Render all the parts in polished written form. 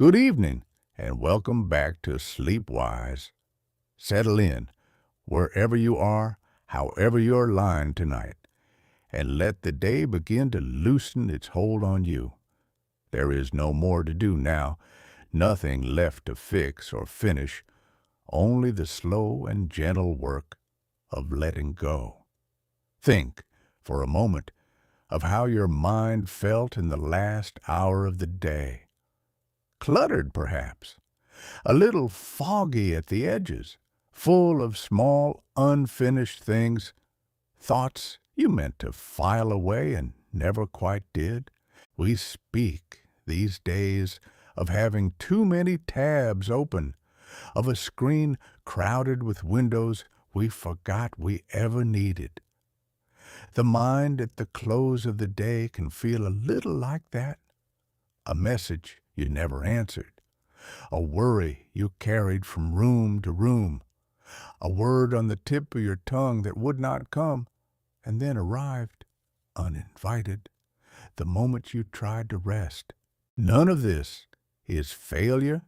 Good evening, and welcome back to SleepWise. Settle in, wherever you are, however you're lying tonight, and let the day begin to loosen its hold on you. There is no more to do now, nothing left to fix or finish, only the slow and gentle work of letting go. Think, for a moment, of how your mind felt in the last hour of the day. Cluttered, perhaps, a little foggy at the edges, full of small, unfinished things, thoughts you meant to file away and never quite did. We speak these days of having too many tabs open, of a screen crowded with windows we forgot we ever needed. The mind at the close of the day can feel a little like that. A message you never answered, a worry you carried from room to room, a word on the tip of your tongue that would not come and then arrived, uninvited, the moment you tried to rest. None of this is failure.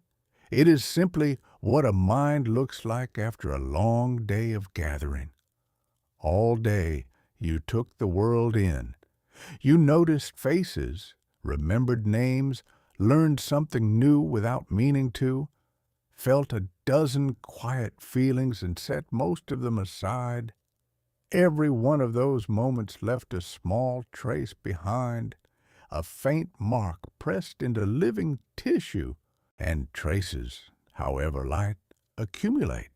It is simply what a mind looks like after a long day of gathering. All day you took the world in. You noticed faces, remembered names, learned something new without meaning to, felt a dozen quiet feelings and set most of them aside. Every one of those moments left a small trace behind, a faint mark pressed into living tissue, and traces, however light, accumulate.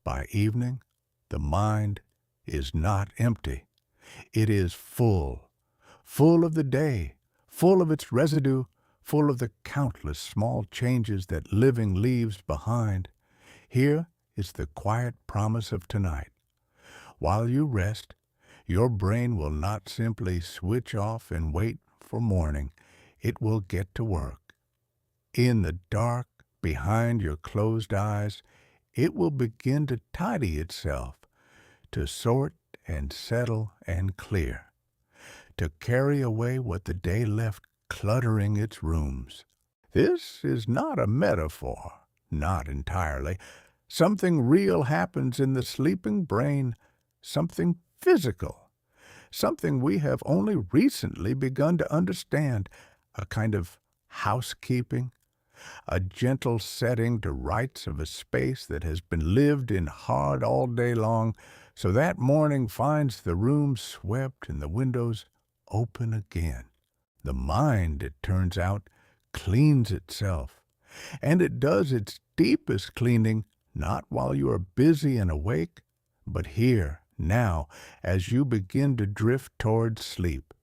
By evening, the mind is not empty. It is full, full of the day, full of its residue, full of the countless small changes that living leaves behind. Here is the quiet promise of tonight. While you rest, your brain will not simply switch off and wait for morning. It will get to work. In the dark, behind your closed eyes, it will begin to tidy itself, to sort and settle and clear, to carry away what the day left cluttering its rooms. This is not a metaphor, not entirely. Something real happens in the sleeping brain, something physical, something we have only recently begun to understand, a kind of housekeeping, a gentle setting to rights of a space that has been lived in hard all day long, so that morning finds the room swept and the windows open again. The mind, it turns out, cleans itself, and it does its deepest cleaning not while you are busy and awake, but here, now, as you begin to drift towards sleep.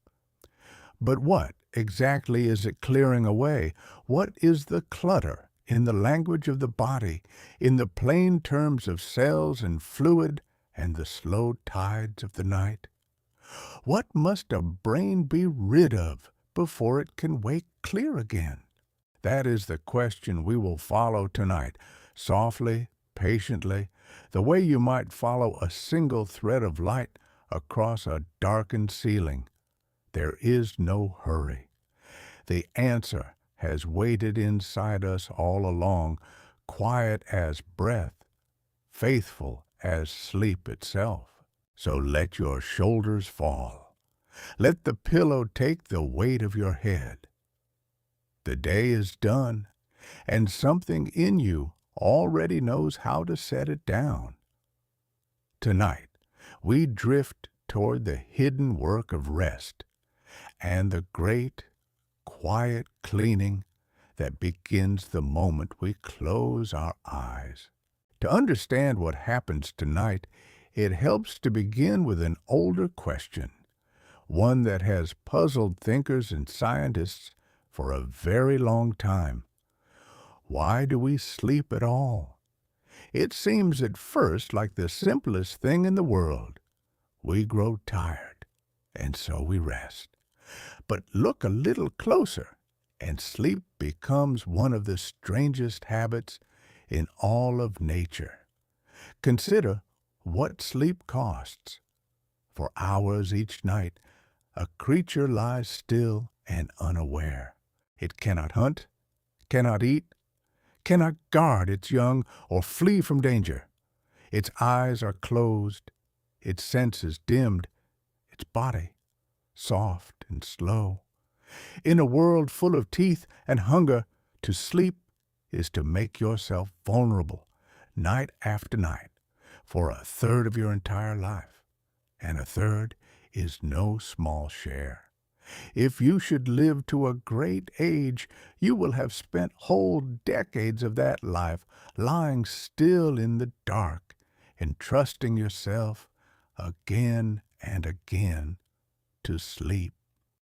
But what exactly is it clearing away? What is the clutter in the language of the body, in the plain terms of cells and fluid and the slow tides of the night? What must a brain be rid of before it can wake clear again? That is the question we will follow tonight, softly, patiently, the way you might follow a single thread of light across a darkened ceiling. There is no hurry. The answer has waited inside us all along, quiet as breath, faithful as sleep itself. So let your shoulders fall. Let the pillow take the weight of your head. The day is done, and something in you already knows how to set it down. Tonight, we drift toward the hidden work of rest and the great, quiet cleaning that begins the moment we close our eyes. To understand what happens tonight, it helps to begin with an older question, one that has puzzled thinkers and scientists for a very long time. Why do we sleep at all? It seems at first like the simplest thing in the world. We grow tired, and so we rest. But look a little closer, and sleep becomes one of the strangest habits in all of nature. Consider what sleep costs. For hours each night, a creature lies still and unaware. It cannot hunt, cannot eat, cannot guard its young or flee from danger. Its eyes are closed, its senses dimmed, its body soft and slow. In a world full of teeth and hunger, to sleep is to make yourself vulnerable night after night for a third of your entire life. And a third is no small share. If you should live to a great age, you will have spent whole decades of that life lying still in the dark, entrusting yourself again and again to sleep.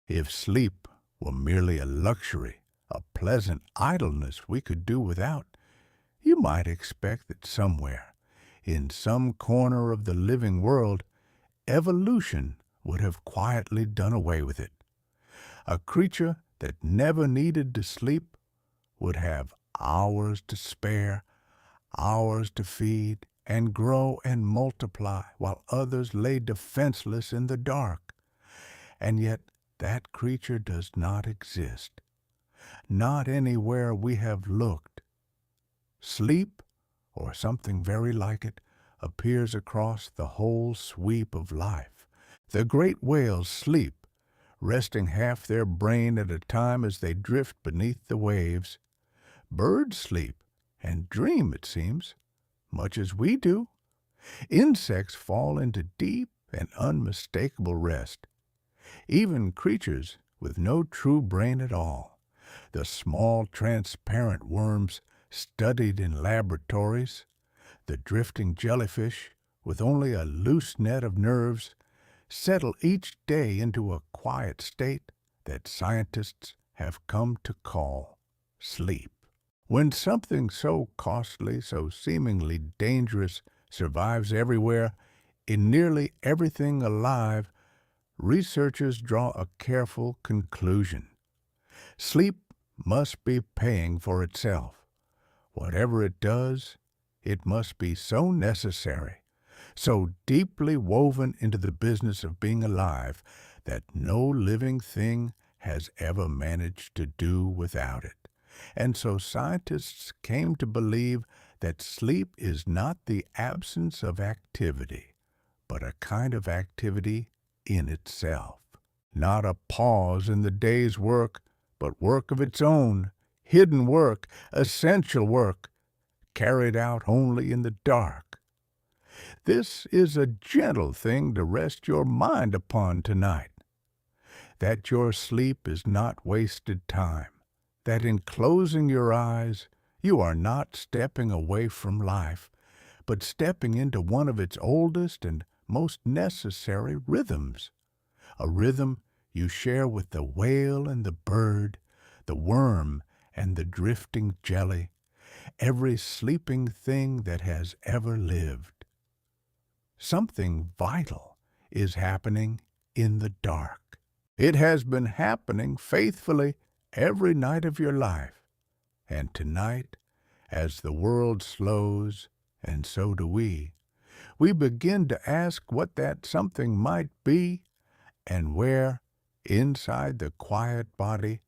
If sleep were merely a luxury, a pleasant idleness we could do without, you might expect that somewhere, in some corner of the living world, evolution would have quietly done away with it. A creature that never needed to sleep would have hours to spare, hours to feed and grow and multiply, while others lay defenseless in the dark. And yet that creature does not exist, not anywhere we have looked. Sleep, or something very like it, appears across the whole sweep of life. The great whales sleep, resting half their brain at a time as they drift beneath the waves. Birds sleep and dream, it seems, much as we do. Insects fall into deep and unmistakable rest. Even creatures with no true brain at all, the small transparent worms studied in laboratories, the drifting jellyfish with only a loose net of nerves, settle each day into a quiet state that scientists have come to call sleep. When something so costly, so seemingly dangerous, survives everywhere, in nearly everything alive, researchers draw a careful conclusion. Sleep must be paying for itself. Whatever it does, it must be so necessary, so deeply woven into the business of being alive, that no living thing has ever managed to do without it. And so scientists came to believe that sleep is not the absence of activity, but a kind of activity in itself. Not a pause in the day's work, but work of its own, hidden work, essential work, carried out only in the dark. This is a gentle thing to rest your mind upon tonight, that your sleep is not wasted time, that in closing your eyes you are not stepping away from life, but stepping into one of its oldest and most necessary rhythms, a rhythm you share with the whale and the bird, the worm and the drifting jelly, every sleeping thing that has ever lived. Something vital is happening in the dark. It has been happening faithfully every night of your life, and tonight, as the world slows, and so do we begin to ask what that something might be, and where, inside the quiet body,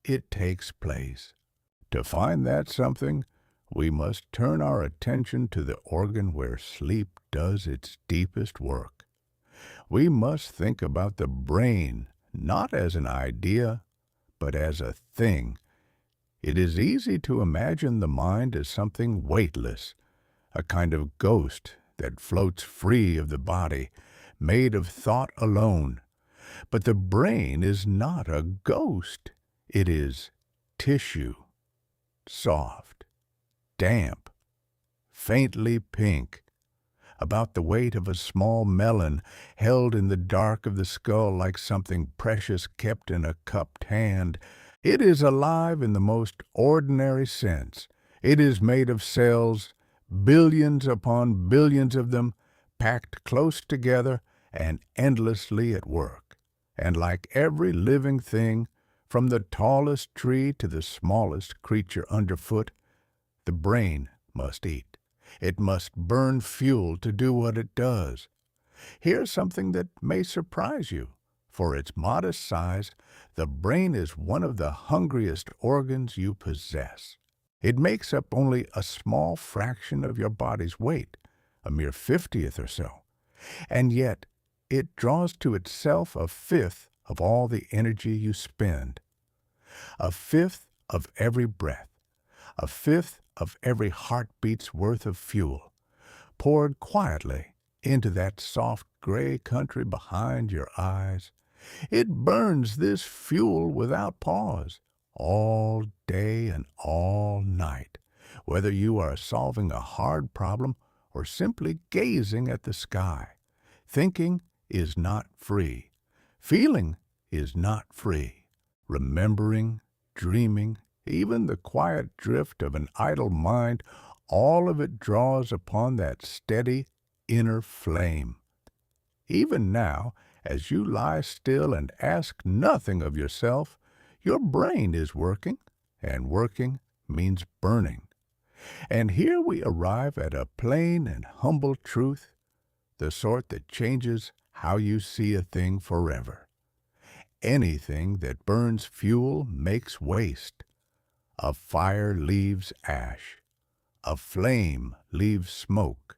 it takes place. To find that something, we must turn our attention to the organ where sleep does its deepest work. We must think about the brain not as an idea, but as a thing. It is easy to imagine the mind as something weightless, a kind of ghost that floats free of the body, made of thought alone. But the brain is not a ghost. It is tissue, soft, damp, faintly pink, about the weight of a small melon, held in the dark of the skull like something precious kept in a cupped hand. It is alive in the most ordinary sense. It is made of cells, billions upon billions of them, packed close together and endlessly at work. And like every living thing, from the tallest tree to the smallest creature underfoot, the brain must eat. It must burn fuel to do what it does. Here's something that may surprise you. For its modest size, the brain is one of the hungriest organs you possess. It makes up only a small fraction of your body's weight, a mere 50th or so, and yet it draws to itself a fifth of all the energy you spend, a fifth of every breath, a fifth of every heartbeat's worth of fuel, poured quietly into that soft gray country behind your eyes. It burns this fuel without pause, all day and all night, whether you are solving a hard problem or simply gazing at the sky. Thinking is not free. Feeling is not free. Remembering, dreaming, even the quiet drift of an idle mind, all of it draws upon that steady inner flame. Even now, as you lie still and ask nothing of yourself, your brain is working, and working means burning. And here we arrive at a plain and humble truth, the sort that changes how you see a thing forever. Anything that burns fuel makes waste. A fire leaves ash. A flame leaves smoke.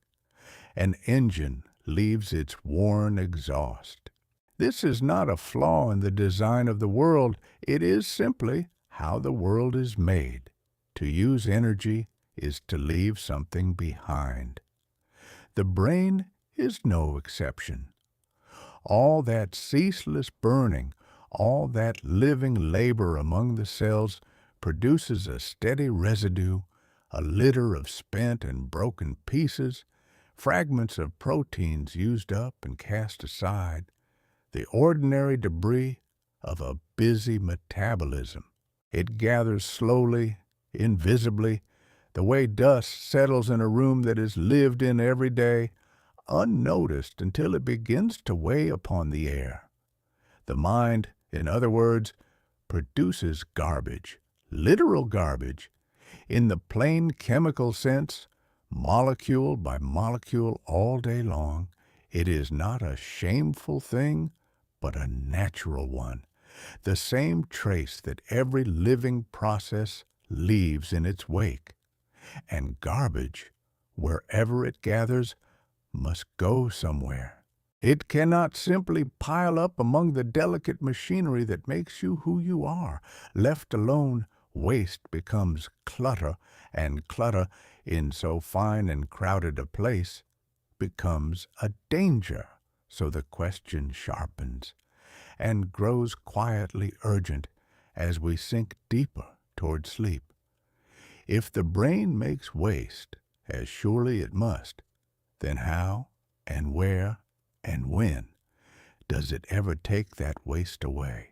An engine leaves its worn exhaust. This is not a flaw in the design of the world. It is simply how the world is made. To use energy is to leave something behind. The brain is no exception. All that ceaseless burning, all that living labor among the cells produces a steady residue, a litter of spent and broken pieces, fragments of proteins used up and cast aside, the ordinary debris of a busy metabolism. It gathers slowly, invisibly, the way dust settles in a room that is lived in every day, unnoticed until it begins to weigh upon the air. The mind, in other words, produces garbage, literal garbage, in the plain chemical sense, molecule by molecule all day long. It is not a shameful thing, but a natural one, the same trace that every living process leaves in its wake. And garbage, wherever it gathers, must go somewhere. It cannot simply pile up among the delicate machinery that makes you who you are. Left alone, waste becomes clutter, and clutter, in so fine and crowded a place, becomes a danger. So the question sharpens and grows quietly urgent as we sink deeper toward sleep. If the brain makes waste, as surely it must, then how and where and when does it ever take that waste away?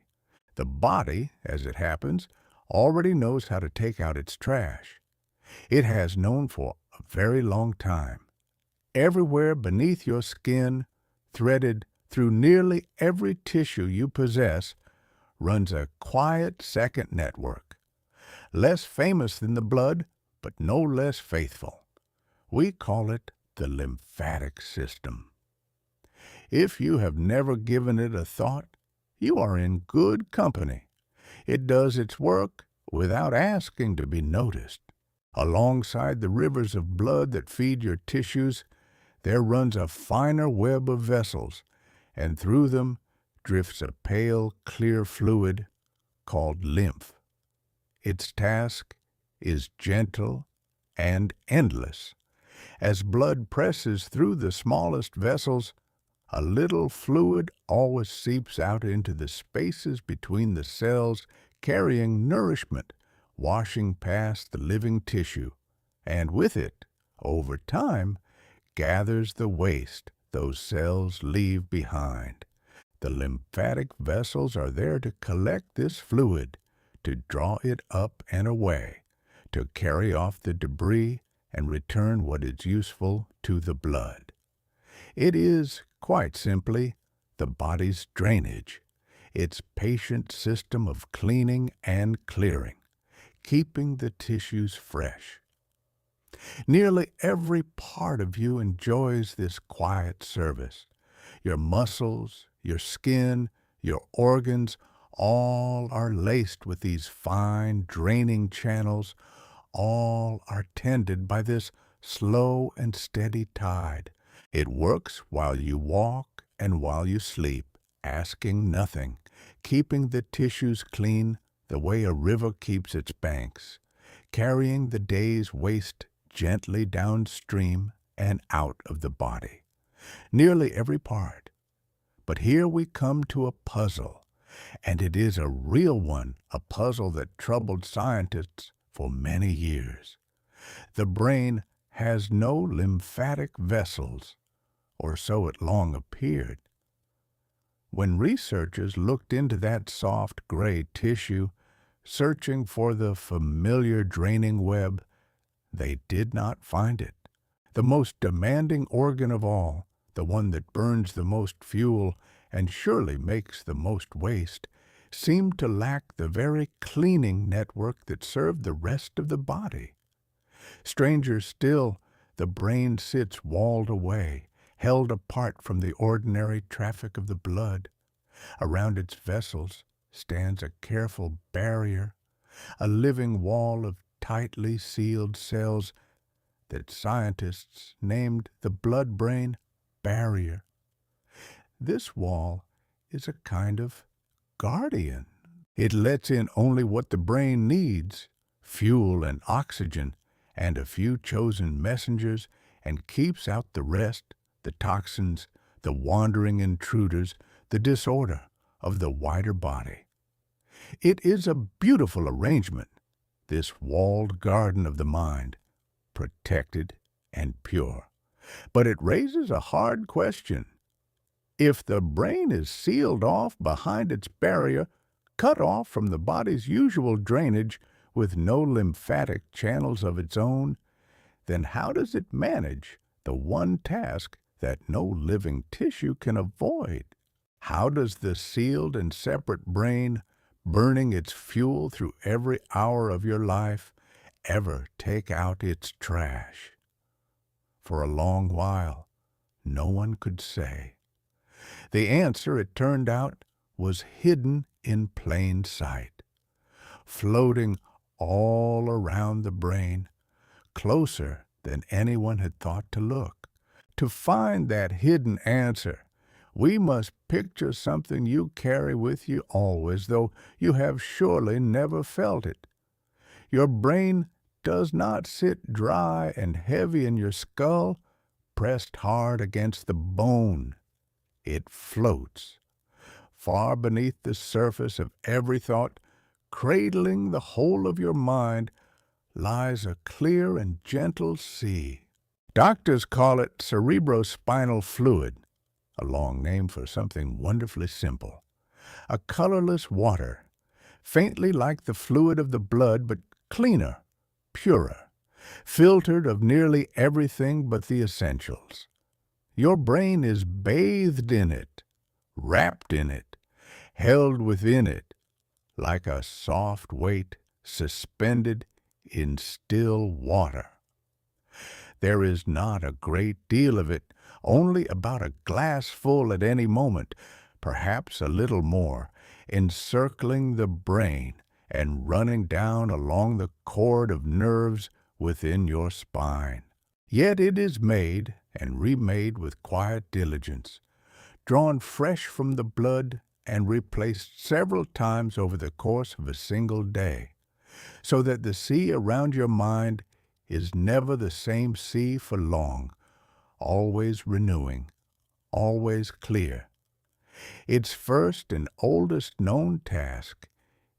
The body, as it happens, already knows how to take out its trash. It has known for a very long time. Everywhere beneath your skin, threaded through nearly every tissue you possess, runs a quiet second network, less famous than the blood, but no less faithful. We call it the lymphatic system. If you have never given it a thought, you are in good company. It does its work without asking to be noticed. Alongside the rivers of blood that feed your tissues, there runs a finer web of vessels, and through them drifts a pale, clear fluid called lymph. Its task is gentle and endless. As blood presses through the smallest vessels, a little fluid always seeps out into the spaces between the cells, carrying nourishment, washing past the living tissue, and with it, over time, gathers the waste those cells leave behind. The lymphatic vessels are there to collect this fluid, to draw it up and away, to carry off the debris and return what is useful to the blood. It is, quite simply, the body's drainage, its patient system of cleaning and clearing, keeping the tissues fresh. Nearly every part of you enjoys this quiet service. Your muscles, your skin, Your organs all are laced with these fine draining channels. All are tended by this slow and steady tide. It works while you walk and while you sleep, asking nothing, keeping the tissues clean the way a river keeps its banks, carrying the day's waste gently downstream and out of the body. Nearly every part. But here we come to a puzzle, and it is a real one, a puzzle that troubled scientists for many years. The brain has no lymphatic vessels, or so it long appeared. When researchers looked into that soft gray tissue, searching for the familiar draining web, they did not find it. The most demanding organ of all, the one that burns the most fuel and surely makes the most waste, seemed to lack the very cleaning network that served the rest of the body. Stranger still, the brain sits walled away, held apart from the ordinary traffic of the blood. Around its vessels stands a careful barrier, a living wall of tightly sealed cells that scientists named the blood-brain barrier. This wall is a kind of guardian. It lets in only what the brain needs, fuel and oxygen, and a few chosen messengers, and keeps out the rest, the toxins, the wandering intruders, the disorder of the wider body. It is a beautiful arrangement, this walled garden of the mind, protected and pure. But it raises a hard question. If the brain is sealed off behind its barrier, cut off from the body's usual drainage, with no lymphatic channels of its own, then how does it manage the one task that no living tissue can avoid? How does the sealed and separate brain, burning its fuel through every hour of your life, ever take out its trash? For a long while, no one could say. The answer, it turned out, was hidden in plain sight, floating all around the brain, closer than anyone had thought to look. To find that hidden answer, we must picture something you carry with you always, though you have surely never felt it. Your brain does not sit dry and heavy in your skull, pressed hard against the bone. It floats, far beneath the surface of every thought, cradling the whole of your mind, lies a clear and gentle sea. Doctors call it cerebrospinal fluid, a long name for something wonderfully simple. A colorless water, faintly like the fluid of the blood, but cleaner, purer, filtered of nearly everything but the essentials. Your brain is bathed in it, wrapped in it, held within it, like a soft weight suspended in still water. There is not a great deal of it, only about a glassful at any moment, perhaps a little more, encircling the brain and running down along the cord of nerves within your spine. Yet it is made and remade with quiet diligence, drawn fresh from the blood and replaced several times over the course of a single day, so that the sea around your mind is never the same sea for long, always renewing, always clear. Its first and oldest known task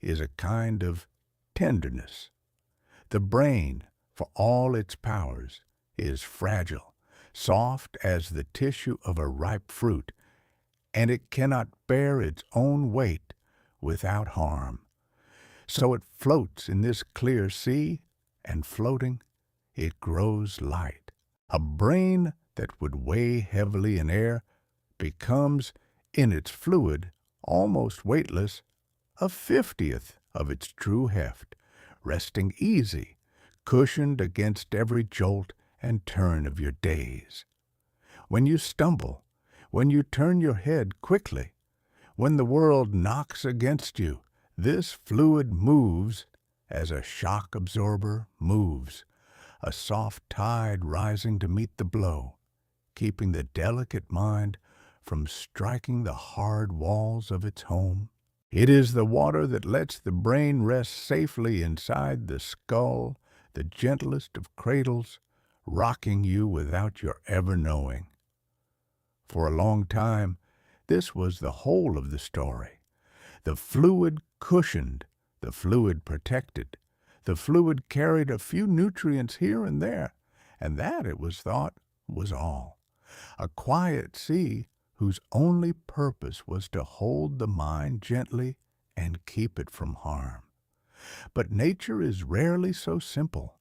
is a kind of tenderness. The brain, for all its powers, is fragile, soft as the tissue of a ripe fruit, and it cannot bear its own weight without harm. So it floats in this clear sea, and floating, it grows light. A brain that would weigh heavily in air becomes, in its fluid, almost weightless, a 50th of its true heft, resting easy, cushioned against every jolt and turn of your days. When you stumble, when you turn your head quickly, When the world knocks against you, this fluid moves as a shock absorber moves, a soft tide rising to meet the blow, keeping the delicate mind from striking the hard walls of its home. It is the water that lets the brain rest safely inside the skull, the gentlest of cradles, rocking you without your ever knowing. For a long time, this was the whole of the story. The fluid cushioned, the fluid protected, the fluid carried a few nutrients here and there, and that, it was thought, was all. A quiet sea whose only purpose was to hold the mind gently and keep it from harm. But nature is rarely so simple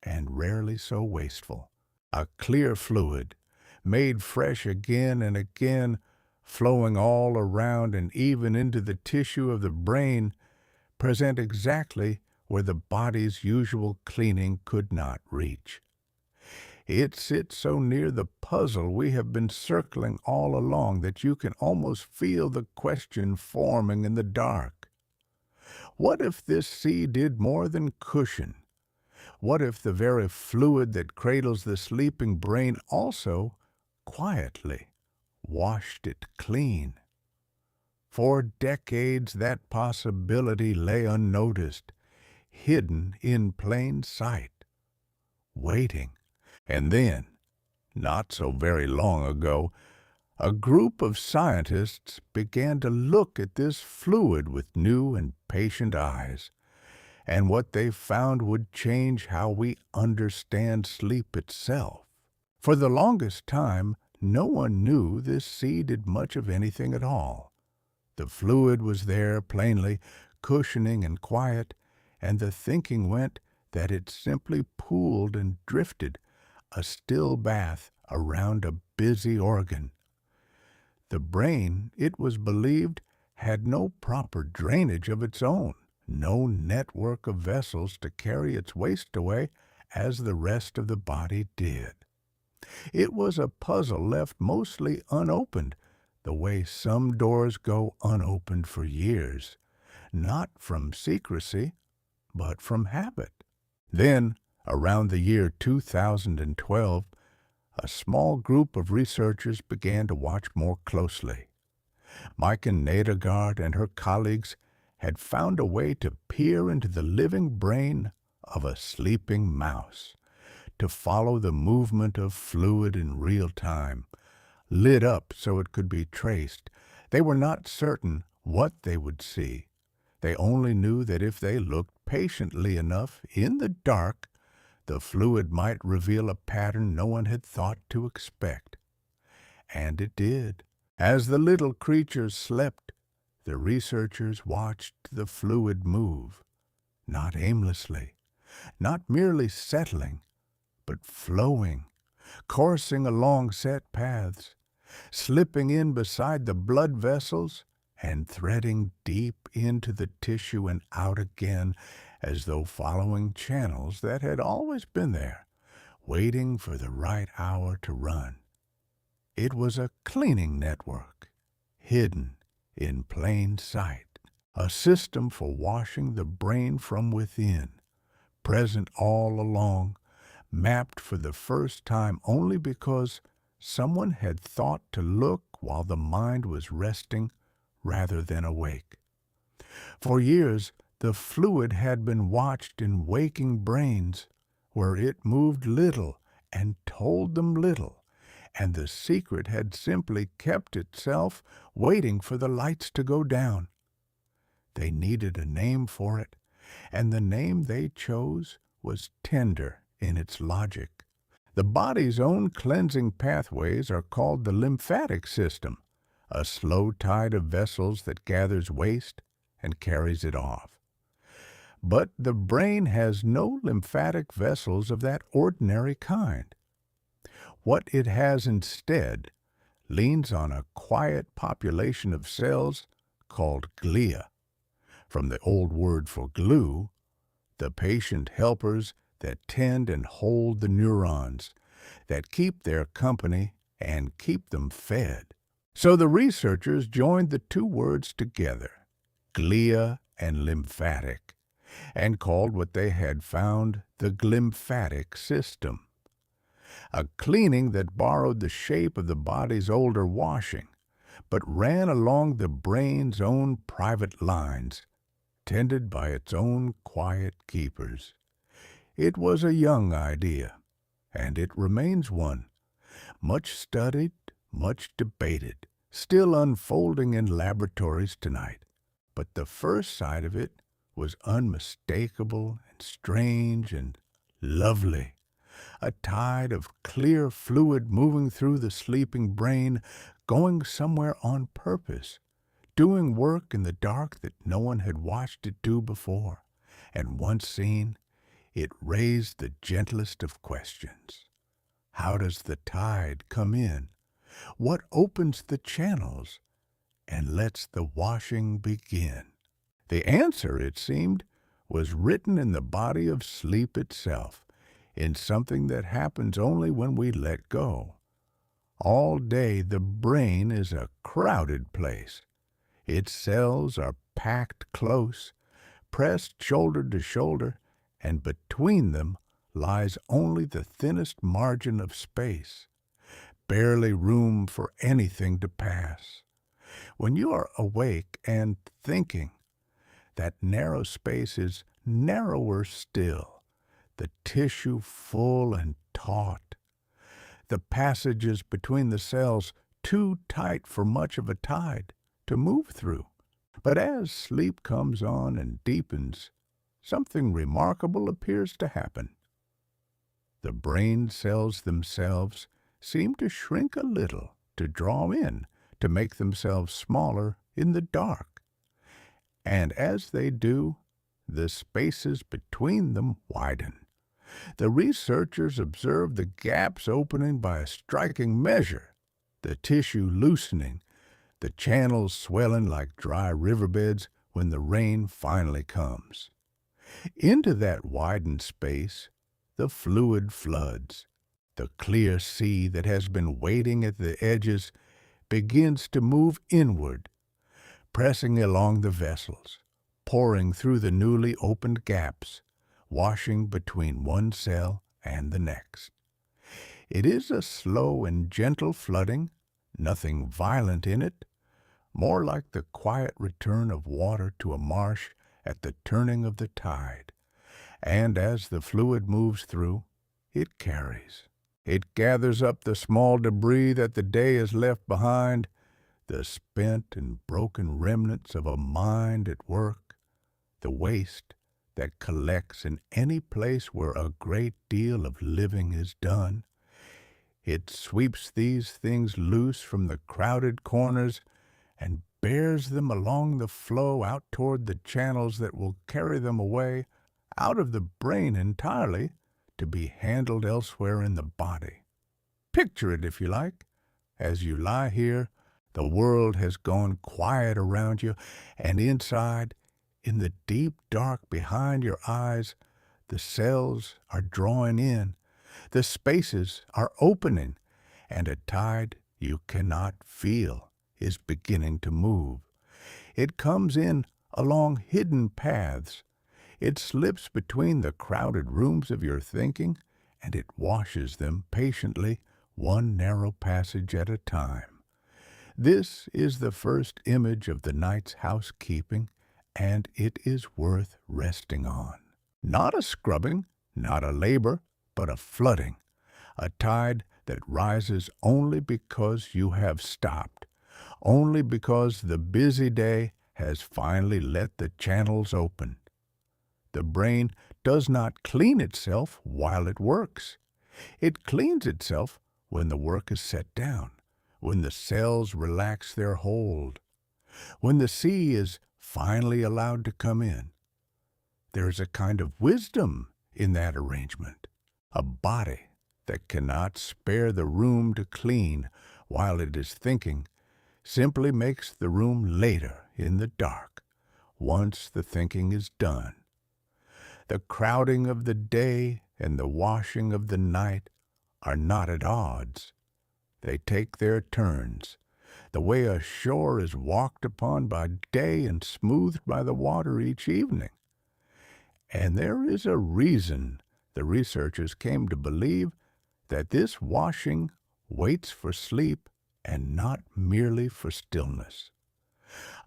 and rarely so wasteful. A clear fluid, made fresh again and again, flowing all around and even into the tissue of the brain, present exactly where the body's usual cleaning could not reach. It sits so near the puzzle we have been circling all along that you can almost feel the question forming in the dark. What if this sea did more than cushion? What if the very fluid that cradles the sleeping brain also, quietly, washed it clean? For decades that possibility lay unnoticed, hidden in plain sight, waiting. And then, not so very long ago, a group of scientists began to look at this fluid with new and patient eyes, and what they found would change how we understand sleep itself. For the longest time, no one knew this sea did much of anything at all. The fluid was there plainly, cushioning and quiet, and the thinking went that it simply pooled and drifted, a still bath around a busy organ. The brain, it was believed, had no proper drainage of its own, no network of vessels to carry its waste away as the rest of the body did. It was a puzzle left mostly unopened, the way some doors go unopened for years, not from secrecy, but from habit. Then, around the year 2012, a small group of researchers began to watch more closely. Maiken Nedergaard and her colleagues had found a way to peer into the living brain of a sleeping mouse, to follow the movement of fluid in real time, lit up so it could be traced. They were not certain what they would see. They only knew that if they looked patiently enough in the dark, the fluid might reveal a pattern no one had thought to expect. And it did. As the little creatures slept, the researchers watched the fluid move, not aimlessly, not merely settling, but flowing, coursing along set paths, slipping in beside the blood vessels and threading deep into the tissue and out again, as though following channels that had always been there, waiting for the right hour to run. It was a cleaning network, hidden in plain sight, a system for washing the brain from within, present all along, mapped for the first time only because someone had thought to look while the mind was resting rather than awake. For years, the fluid had been watched in waking brains, where it moved little and told them little, and the secret had simply kept itself waiting for the lights to go down. They needed a name for it, and the name they chose was tender in its logic. The body's own cleansing pathways are called the lymphatic system, a slow tide of vessels that gathers waste and carries it off. But the brain has no lymphatic vessels of that ordinary kind. What it has instead leans on a quiet population of cells called glia, from the old word for glue, the patient helpers that tend and hold the neurons, that keep their company and keep them fed. So the researchers joined the two words together, glia and lymphatic, and called what they had found the glymphatic system, a cleaning that borrowed the shape of the body's older washing, but ran along the brain's own private lines, tended by its own quiet keepers. It was a young idea, and it remains one, much studied, much debated, still unfolding in laboratories tonight. But the first sight of it was unmistakable and strange and lovely. A tide of clear fluid moving through the sleeping brain, going somewhere on purpose, doing work in the dark that no one had watched it do before. And once seen, it raised the gentlest of questions. How does the tide come in? What opens the channels and lets the washing begin? The answer, it seemed, was written in the body of sleep itself, in something that happens only when we let go. All day the brain is a crowded place. Its cells are packed close, pressed shoulder to shoulder, and between them lies only the thinnest margin of space, barely room for anything to pass. When you are awake and thinking, that narrow space is narrower still, the tissue full and taut, the passages between the cells too tight for much of a tide to move through. But as sleep comes on and deepens, something remarkable appears to happen. The brain cells themselves seem to shrink a little, to draw in, to make themselves smaller in the dark. And as they do, the spaces between them widen. The researchers observe the gaps opening by a striking measure, the tissue loosening, the channels swelling like dry riverbeds when the rain finally comes. Into that widened space, the fluid floods. The clear sea that has been waiting at the edges begins to move inward, pressing along the vessels, pouring through the newly opened gaps, washing between one cell and the next. It is a slow and gentle flooding, nothing violent in it, more like the quiet return of water to a marsh at the turning of the tide. And as the fluid moves through, it carries. It gathers up the small debris that the day has left behind, the spent and broken remnants of a mind at work, the waste that collects in any place where a great deal of living is done. It sweeps these things loose from the crowded corners and bears them along the flow out toward the channels that will carry them away out of the brain entirely to be handled elsewhere in the body. Picture it, if you like. As you lie here, the world has gone quiet around you, and inside, in the deep dark behind your eyes, the cells are drawing in, the spaces are opening, and a tide you cannot feel is beginning to move. It comes in along hidden paths. It slips between the crowded rooms of your thinking, and it washes them patiently, one narrow passage at a time. This is the first image of the night's housekeeping, and it is worth resting on. Not a scrubbing, not a labor, but a flooding, a tide that rises only because you have stopped, only because the busy day has finally let the channels open. The brain does not clean itself while it works. It cleans itself when the work is set down, when the cells relax their hold, when the sea is finally allowed to come in. There is a kind of wisdom in that arrangement. A body that cannot spare the room to clean while it is thinking simply makes the room later in the dark, once the thinking is done. The crowding of the day and the washing of the night are not at odds. They take their turns. the way a shore is walked upon by day and smoothed by the water each evening. And there is a reason the researchers came to believe that this washing waits for sleep and not merely for stillness.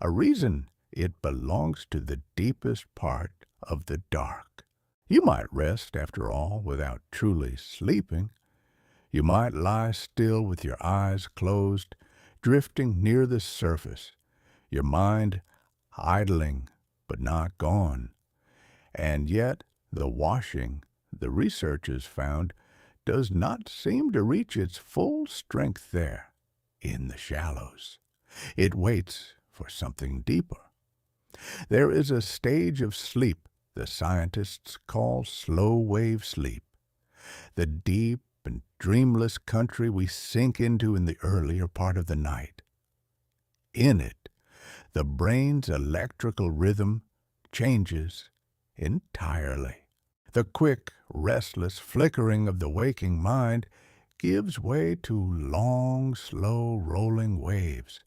A reason it belongs to the deepest part of the dark. You might rest, after all, without truly sleeping. You might lie still with your eyes closed, drifting near the surface, your mind idling but not gone. And yet the washing, the researchers found, does not seem to reach its full strength there, in the shallows. It waits for something deeper. There is a stage of sleep the scientists call slow-wave sleep, the deep and dreamless country we sink into in the earlier part of the night. In it, the brain's electrical rhythm changes entirely. The quick, restless flickering of the waking mind gives way to long, slow rolling waves,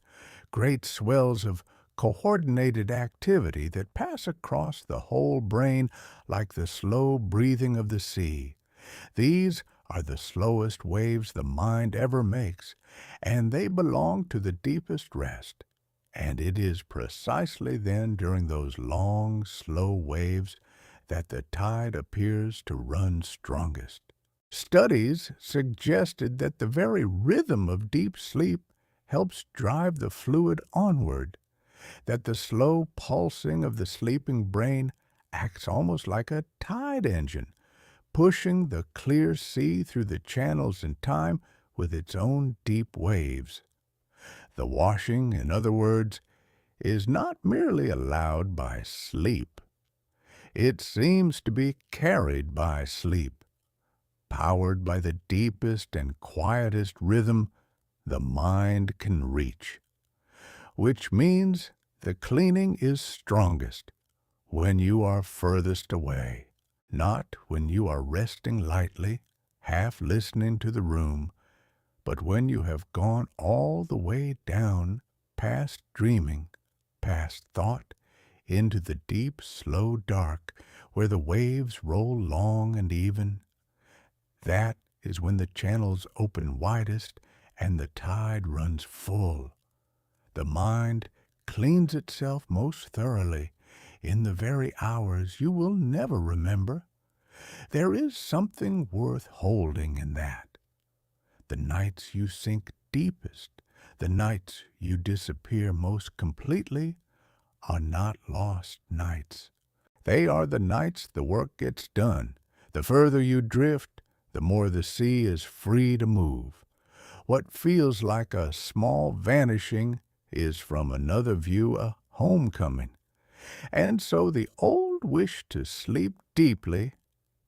great swells of coordinated activity that pass across the whole brain like the slow breathing of the sea. These are the slowest waves the mind ever makes, and they belong to the deepest rest. And it is precisely then, during those long, slow waves, that the tide appears to run strongest. Studies suggested that the very rhythm of deep sleep helps drive the fluid onward, that the slow pulsing of the sleeping brain acts almost like a tide engine, pushing the clear sea through the channels in time with its own deep waves. The washing, in other words, is not merely allowed by sleep. It seems to be carried by sleep, powered by the deepest and quietest rhythm the mind can reach, which means the cleaning is strongest when you are furthest away, not when you are resting lightly, half listening to the room, but when you have gone all the way down, past dreaming, past thought, into the deep, slow dark, where the waves roll long and even. That is when the channels open widest and the tide runs full. The mind cleans itself most thoroughly in the very hours you will never remember. There is something worth holding in that. The nights you sink deepest, the nights you disappear most completely, are not lost nights. They are the nights the work gets done. The further you drift, the more the sea is free to move. What feels like a small vanishing is from another view a homecoming. And so the old wish to sleep deeply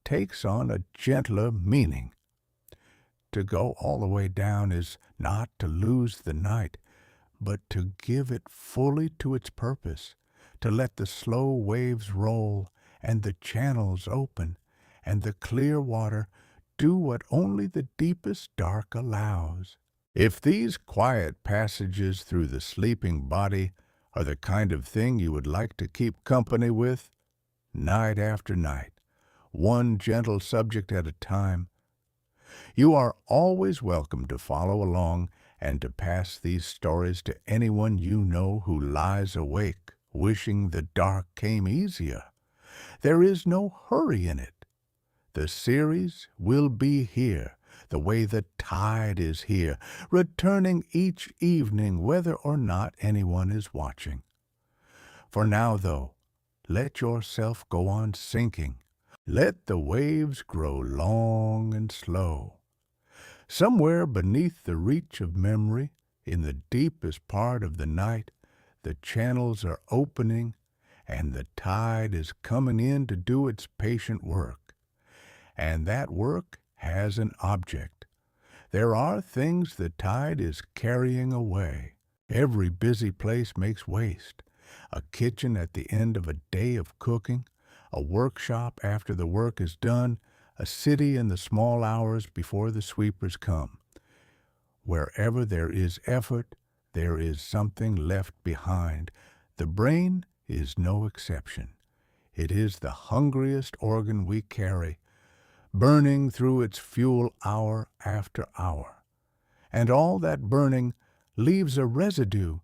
takes on a gentler meaning. To go all the way down is not to lose the night, but to give it fully to its purpose, to let the slow waves roll and the channels open and the clear water do what only the deepest dark allows. If these quiet passages through the sleeping body are the kind of thing you would like to keep company with, night after night, one gentle subject at a time, you are always welcome to follow along and to pass these stories to anyone you know who lies awake, wishing the dark came easier. There is no hurry in it. The series will be here, the way the tide is here, returning each evening whether or not anyone is watching. For now, though, let yourself go on sinking. Let the waves grow long and slow. Somewhere beneath the reach of memory, in the deepest part of the night, the channels are opening and the tide is coming in to do its patient work. And that work has an object. There are things the tide is carrying away. Every busy place makes waste. A kitchen at the end of a day of cooking, a workshop after the work is done, a city in the small hours before the sweepers come. Wherever there is effort, there is something left behind. The brain is no exception. It is the hungriest organ we carry, burning through its fuel hour after hour. And all that burning leaves a residue,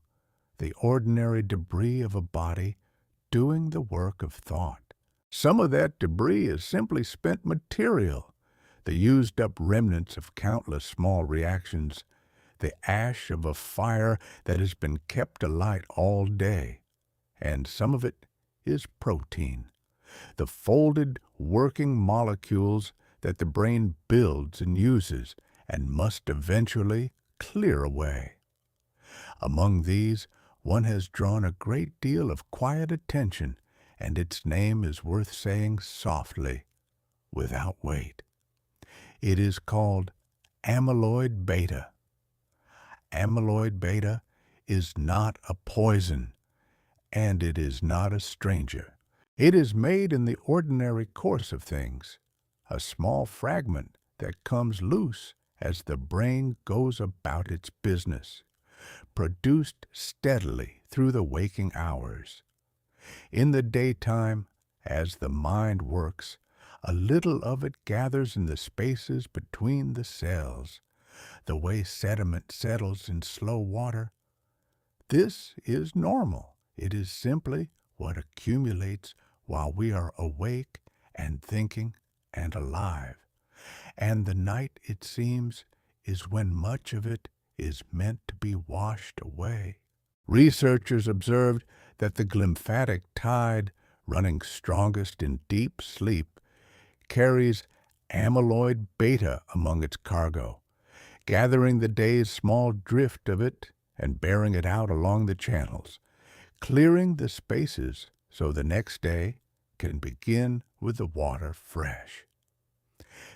the ordinary debris of a body doing the work of thought. Some of that debris is simply spent material, the used-up remnants of countless small reactions, the ash of a fire that has been kept alight all day. And some of it is protein, the folded working molecules that the brain builds and uses and must eventually clear away. Among these, one has drawn a great deal of quiet attention, and its name is worth saying softly, without weight. It is called amyloid beta. Amyloid beta is not a poison, and it is not a stranger. It is made in the ordinary course of things, a small fragment that comes loose as the brain goes about its business, produced steadily through the waking hours. In the daytime, as the mind works, a little of it gathers in the spaces between the cells, the way sediment settles in slow water. This is normal. It is simply what accumulates while we are awake and thinking and alive. And the night, it seems, is when much of it is meant to be washed away. Researchers observed that the glymphatic tide, running strongest in deep sleep, carries amyloid beta among its cargo, gathering the day's small drift of it and bearing it out along the channels, clearing the spaces so the next day can begin with the water fresh.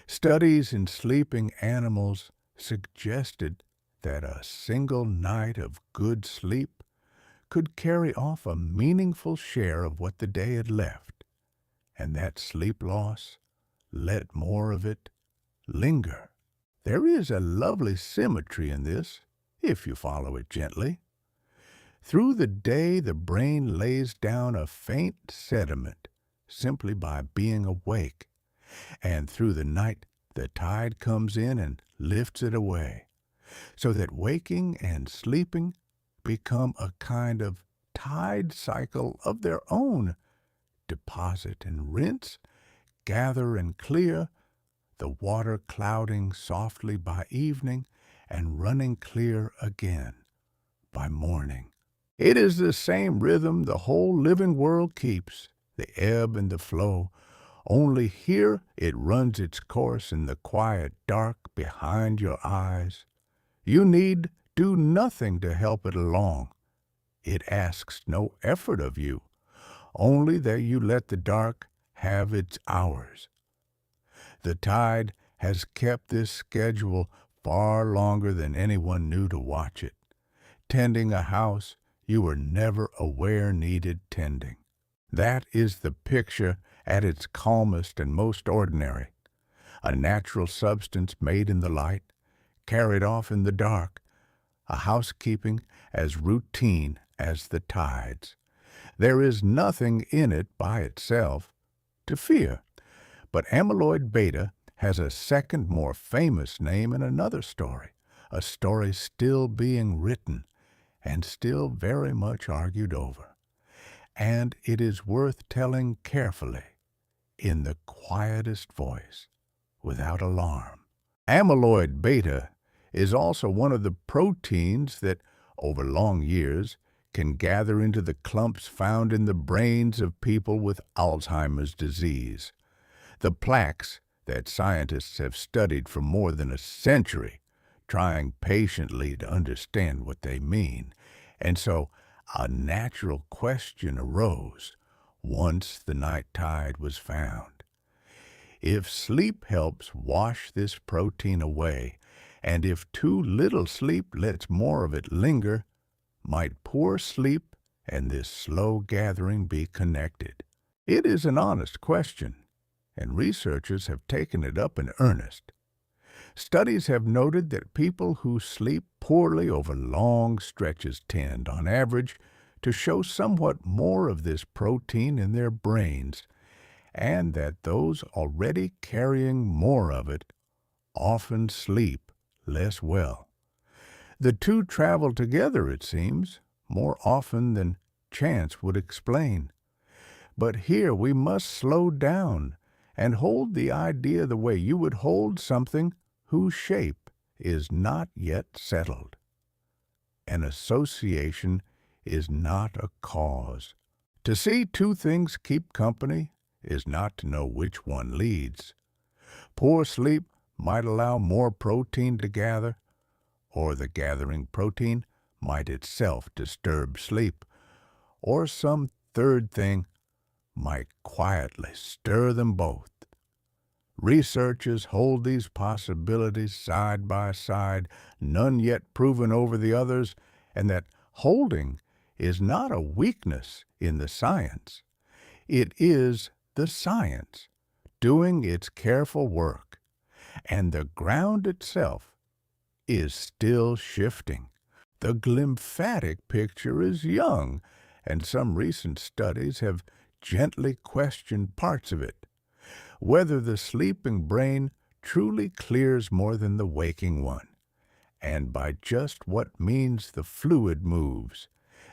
Studies in sleeping animals suggested that a single night of good sleep could carry off a meaningful share of what the day had left, and that sleep loss let more of it linger. There is a lovely symmetry in this, if you follow it gently. Through the day, the brain lays down a faint sediment simply by being awake, and through the night, the tide comes in and lifts it away, so that waking and sleeping become a kind of tide cycle of their own. Deposit and rinse, gather and clear, the water clouding softly by evening and running clear again by morning. It is the same rhythm the whole living world keeps, the ebb and the flow, only here it runs its course in the quiet dark behind your eyes. You need do nothing to help it along. It asks no effort of you, only that you let the dark have its hours. The tide has kept this schedule far longer than anyone knew to watch it, tending a house you were never aware needed tending. That is the picture at its calmest and most ordinary, a natural substance made in the light, carried off in the dark, a housekeeping as routine as the tides. There is nothing in it by itself to fear, but amyloid beta has a second, more famous name in another story, a story still being written and still very much argued over. And it is worth telling carefully, in the quietest voice, without alarm. Amyloid beta is also one of the proteins that, over long years, can gather into the clumps found in the brains of people with Alzheimer's disease. The plaques that scientists have studied for more than a century, trying patiently to understand what they mean. And so a natural question arose once the night tide was found. If sleep helps wash this protein away, and if too little sleep lets more of it linger, might poor sleep and this slow gathering be connected? It is an honest question, and researchers have taken it up in earnest. Studies have noted that people who sleep poorly over long stretches tend, on average, to show somewhat more of this protein in their brains, and that those already carrying more of it often sleep less well. The two travel together, it seems, more often than chance would explain. But here we must slow down and hold the idea the way you would hold something whose shape is not yet settled. An association is not a cause. To see two things keep company is not to know which one leads. Poor sleep might allow more protein to gather, or the gathering protein might itself disturb sleep, or some third thing might quietly stir them both. Researchers hold these possibilities side by side, none yet proven over the others, and that holding is not a weakness in the science. It is the science doing its careful work, and the ground itself is still shifting. The glymphatic picture is young, and some recent studies have gently questioned parts of it. Whether the sleeping brain truly clears more than the waking one, and by just what means the fluid moves.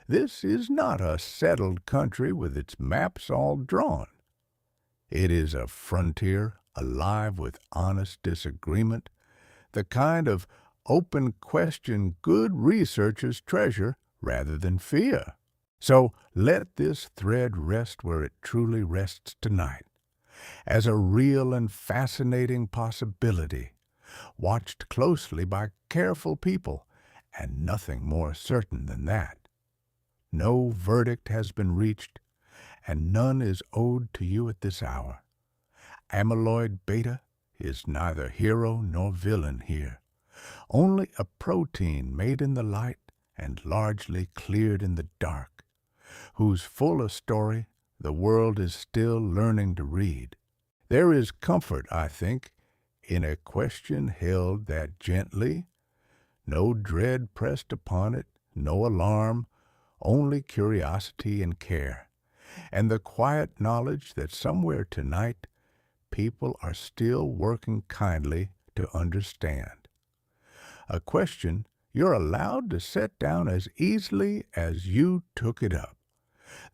This is not a settled country with its maps all drawn. It is a frontier alive with honest disagreement, the kind of open question good researchers treasure rather than fear. So let this thread rest where it truly rests tonight, as a real and fascinating possibility, watched closely by careful people, and nothing more certain than that. No verdict has been reached, and none is owed to you at this hour. Amyloid beta is neither hero nor villain here, only a protein made in the light and largely cleared in the dark, whose fuller story the world is still learning to read. There is comfort, I think, in a question held that gently, no dread pressed upon it, no alarm, only curiosity and care, and the quiet knowledge that somewhere tonight people are still working kindly to understand. A question you're allowed to set down as easily as you took it up,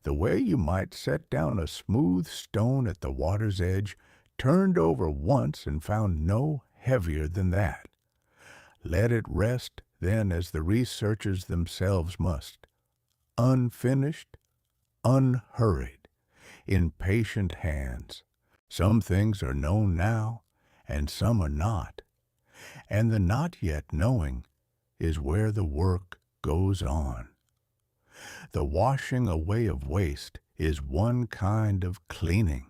the way you might set down a smooth stone at the water's edge, turned over once and found no heavier than that. Let it rest then as the researchers themselves must, unfinished, unhurried, in patient hands. Some things are known now, and some are not, and the not yet knowing is where the work goes on. The washing away of waste is one kind of cleaning,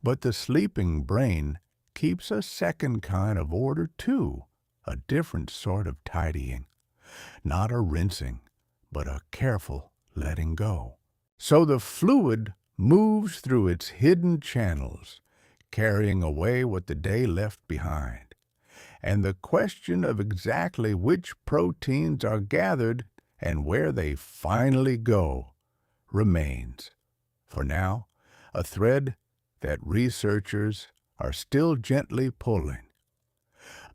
but the sleeping brain keeps a second kind of order too, a different sort of tidying, not a rinsing, but a careful letting go. So the fluid moves through its hidden channels, carrying away what the day left behind. And the question of exactly which proteins are gathered and where they finally go remains, for now, a thread that researchers are still gently pulling.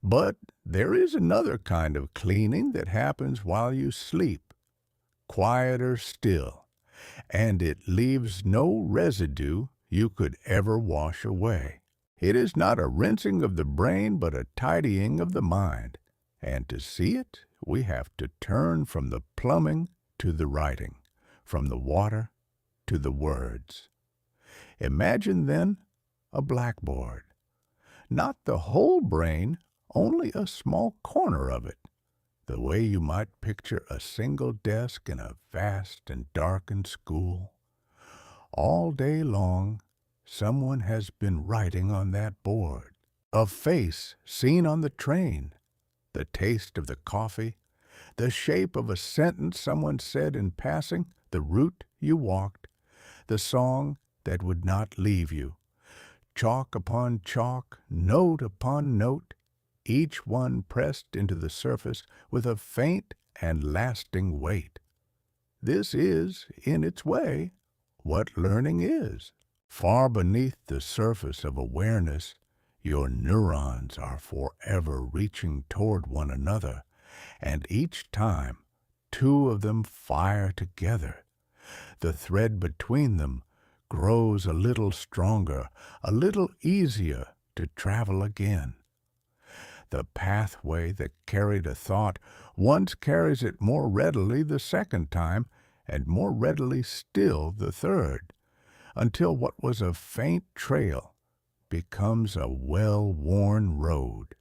But there is another kind of cleaning that happens while you sleep, quieter still, and it leaves no residue you could ever wash away. It is not a rinsing of the brain, but a tidying of the mind. And to see it, we have to turn from the plumbing to the writing, from the water to the words. Imagine, then, a blackboard. Not the whole brain, only a small corner of it, the way you might picture a single desk in a vast and darkened school. All day long, someone has been writing on that board. A face seen on the train, the taste of the coffee, the shape of a sentence someone said in passing, the route you walked, the song that would not leave you. Chalk upon chalk, note upon note, each one pressed into the surface with a faint and lasting weight. This is, in its way, what learning is. Far beneath the surface of awareness, your neurons are forever reaching toward one another, and each time two of them fire together, the thread between them grows a little stronger, a little easier to travel again. The pathway that carried a thought once carries it more readily the second time, and more readily still the third, until what was a faint trail becomes a well-worn road.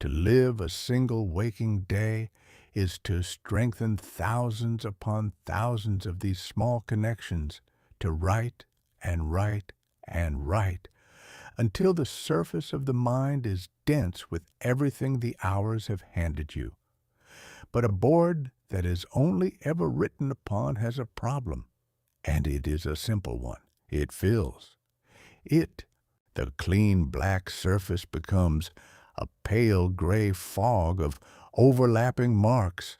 To live a single waking day is to strengthen thousands upon thousands of these small connections, to write and write and write, until the surface of the mind is dense with everything the hours have handed you. But a board that is only ever written upon has a problem, and it is a simple one. It fills. The clean black surface, becomes a pale gray fog of overlapping marks.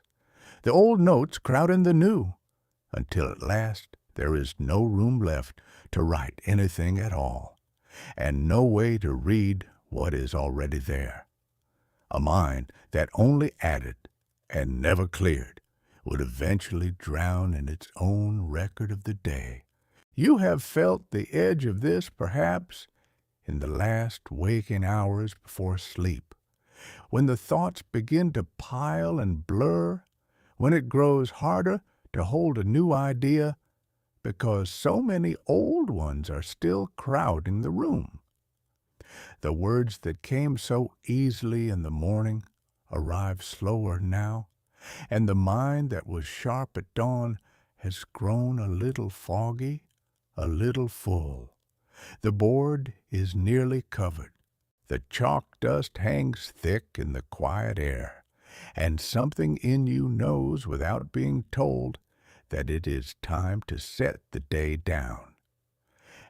The old notes crowd in the new, until at last there is no room left to write anything at all, and no way to read what is already there. A mind that only added and never cleared would eventually drown in its own record of the day. You have felt the edge of this, perhaps, in the last waking hours before sleep, when the thoughts begin to pile and blur, when it grows harder to hold a new idea because so many old ones are still crowding the room. The words that came so easily in the morning arrive slower now, and the mind that was sharp at dawn has grown a little foggy, a little full. The board is nearly covered. The chalk dust hangs thick in the quiet air, and something in you knows without being told that it is time to set the day down.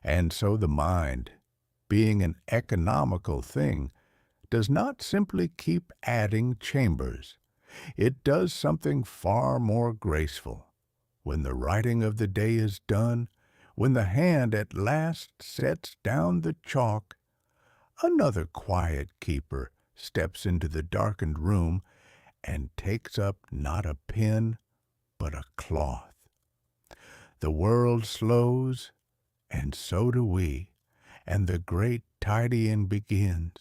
And so the mind, being an economical thing, does not simply keep adding chambers. It does something far more graceful. When the writing of the day is done, when the hand at last sets down the chalk, another quiet keeper steps into the darkened room and takes up not a pen, but a cloth. The world slows, and so do we, and the great tidying begins.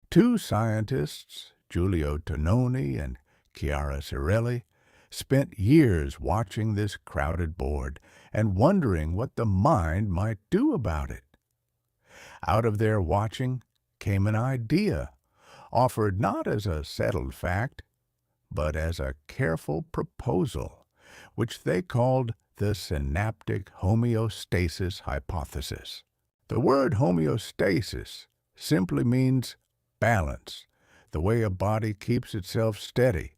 Two scientists, Giulio Tononi and Chiara Cirelli, spent years watching this crowded board and wondering what the mind might do about it. Out of their watching came an idea, offered not as a settled fact, but as a careful proposal, which they called the synaptic homeostasis hypothesis. The word homeostasis simply means balance, the way a body keeps itself steady,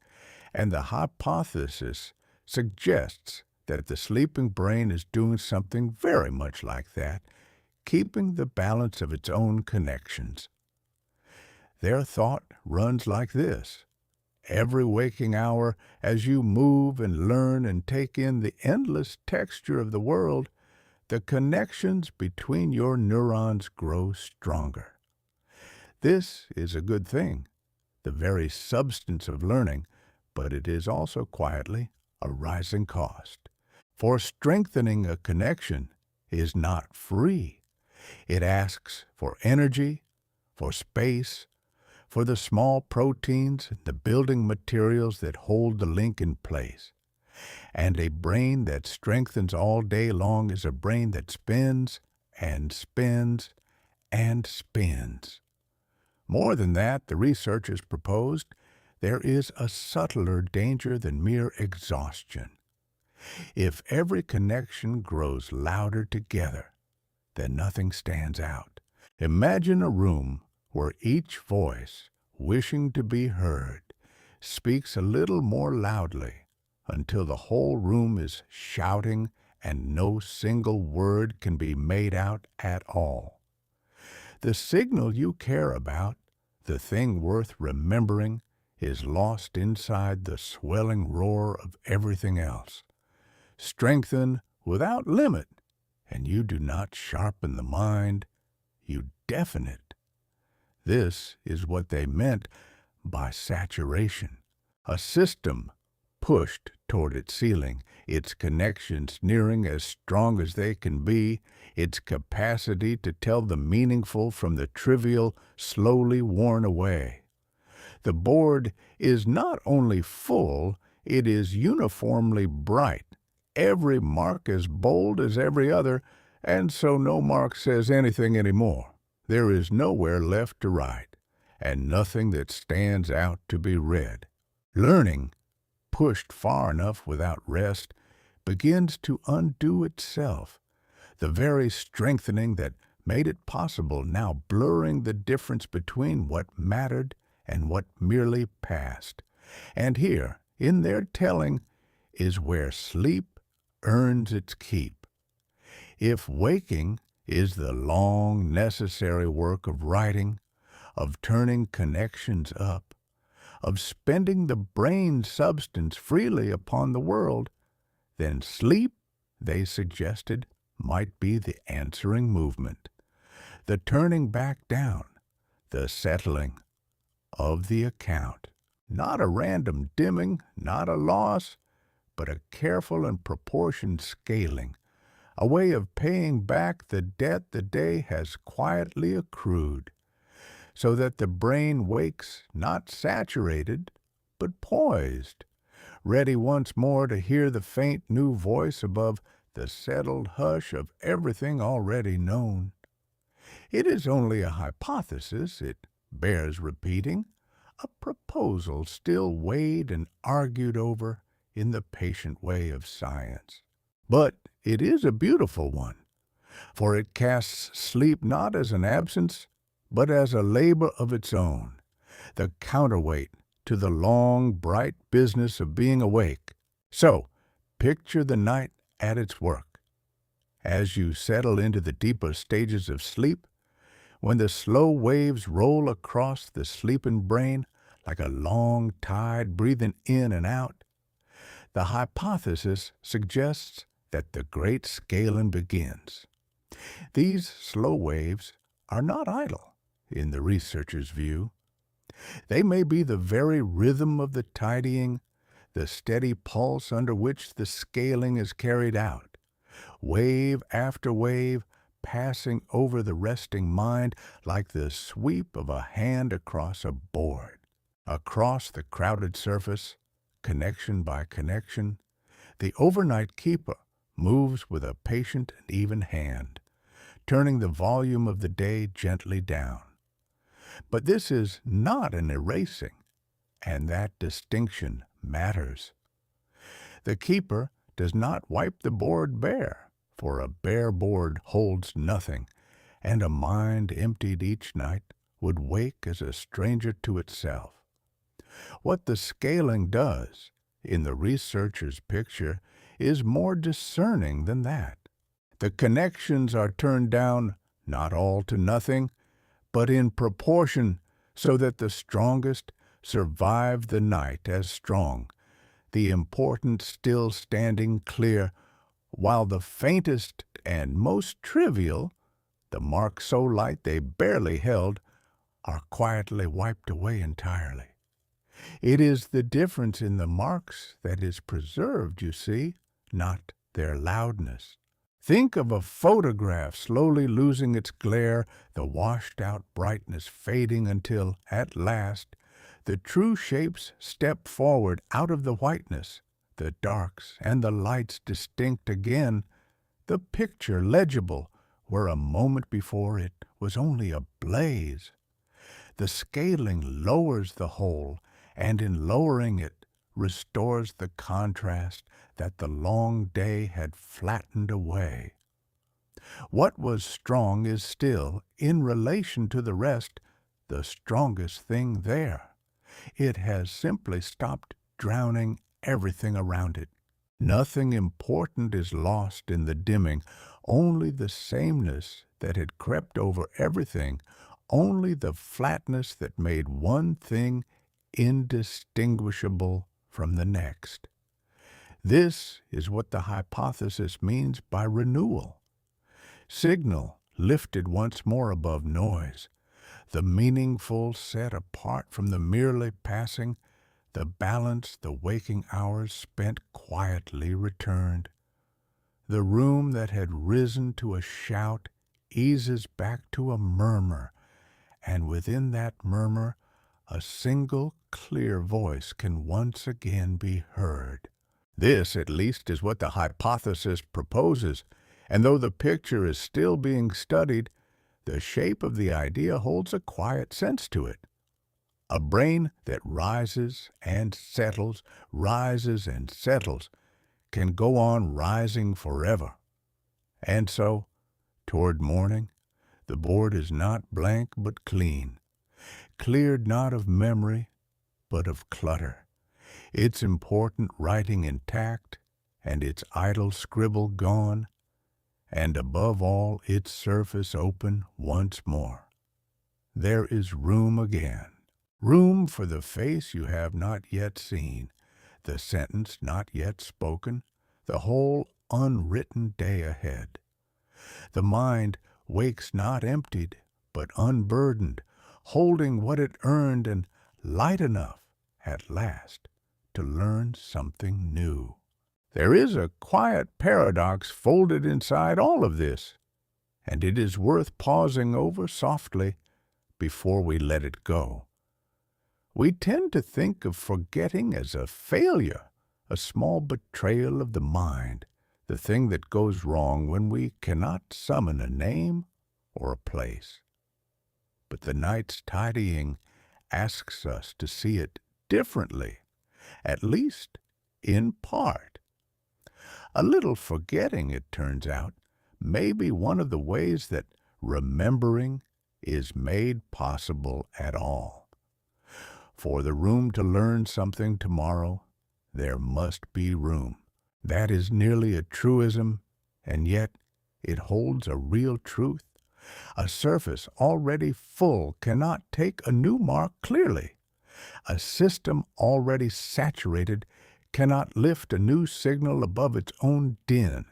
and the hypothesis suggests that the sleeping brain is doing something very much like that, keeping the balance of its own connections. Their thought runs like this. Every waking hour, as you move and learn and take in the endless texture of the world, the connections between your neurons grow stronger. This is a good thing, the very substance of learning, but it is also quietly a rising cost. For strengthening a connection is not free. It asks for energy, for space, for the small proteins, the building materials that hold the link in place. And a brain that strengthens all day long is a brain that spins and spins and spins. More than that, the researchers proposed, there is a subtler danger than mere exhaustion. If every connection grows louder together, then nothing stands out. Imagine a room where each voice, wishing to be heard, speaks a little more loudly until the whole room is shouting and no single word can be made out at all. The signal you care about, the thing worth remembering is lost inside the swelling roar of everything else. Strengthen without limit, and you do not sharpen the mind, you deafen it. This is what they meant by saturation, a system pushed toward its ceiling, its connections nearing as strong as they can be, its capacity to tell the meaningful from the trivial slowly worn away. The board is not only full, it is uniformly bright, every mark as bold as every other, and so no mark says anything anymore. There is nowhere left to write, and nothing that stands out to be read. Learning, pushed far enough without rest, begins to undo itself. The very strengthening that made it possible now blurring the difference between what mattered and what merely passed. And here, in their telling, is where sleep earns its keep. If waking is the long, necessary work of writing, of turning connections up, of spending the brain substance freely upon the world, then sleep, they suggested, might be the answering movement, the turning back down, the settling of the account. Not a random dimming, not a loss, but a careful and proportioned scaling, a way of paying back the debt the day has quietly accrued, so that the brain wakes not saturated, but poised, ready once more to hear the faint new voice above the settled hush of everything already known. It is only a hypothesis, it bears repeating, a proposal still weighed and argued over in the patient way of science. But it is a beautiful one, for it casts sleep not as an absence, but as a labor of its own, the counterweight to the long, bright business of being awake. So, picture the night at its work. As you settle into the deeper stages of sleep, when the slow waves roll across the sleeping brain like a long tide breathing in and out, the hypothesis suggests that the great scaling begins. These slow waves are not idle, in the researcher's view. They may be the very rhythm of the tidying, the steady pulse under which the scaling is carried out, wave after wave passing over the resting mind like the sweep of a hand across a board. Across the crowded surface, connection by connection, the overnight keeper moves with a patient and even hand, turning the volume of the day gently down. But this is not an erasing, and that distinction matters. The keeper does not wipe the board bare, for a bare board holds nothing, and a mind emptied each night would wake as a stranger to itself. What the scaling does, in the researcher's picture, is more discerning than that. The connections are turned down, not all to nothing, but in proportion, so that the strongest survive the night as strong, the important still standing clear, while the faintest and most trivial, the marks so light they barely held, are quietly wiped away entirely. It is the difference in the marks that is preserved, you see, not their loudness. Think of a photograph slowly losing its glare, the washed-out brightness fading until, at last, the true shapes step forward out of the whiteness, the darks and the lights distinct again, the picture legible where a moment before it was only a blaze. The scaling lowers the whole, and in lowering it restores the contrast that the long day had flattened away. What was strong is still, in relation to the rest, the strongest thing there. It has simply stopped drowning everything around it. Nothing important is lost in the dimming, only the sameness that had crept over everything only the flatness that made one thing indistinguishable from the next. This is what the hypothesis means by renewal. Signal lifted once more above noise, the meaningful set apart from the merely passing, the balance the waking hours spent quietly returned. The room that had risen to a shout eases back to a murmur, and within that murmur a single clear voice can once again be heard. This, at least, is what the hypothesis proposes, and though the picture is still being studied, the shape of the idea holds a quiet sense to it. A brain that rises and settles, can go on rising forever. And so, toward morning, the board is not blank but clean, cleared not of memory but of clutter, its important writing intact, and its idle scribble gone, and above all its surface open once more. There is room again, room for the face you have not yet seen, the sentence not yet spoken, the whole unwritten day ahead. The mind wakes not emptied, but unburdened, holding what it earned and light enough, at last, to learn something new. There is a quiet paradox folded inside all of this, and it is worth pausing over softly before we let it go. We tend to think of forgetting as a failure, a small betrayal of the mind, the thing that goes wrong when we cannot summon a name or a place. But the night's tidying asks us to see it differently, at least in part. A little forgetting, it turns out, may be one of the ways that remembering is made possible at all. For the room to learn something tomorrow, there must be room. That is nearly a truism, and yet it holds a real truth. A surface already full cannot take a new mark clearly. A system already saturated cannot lift a new signal above its own din.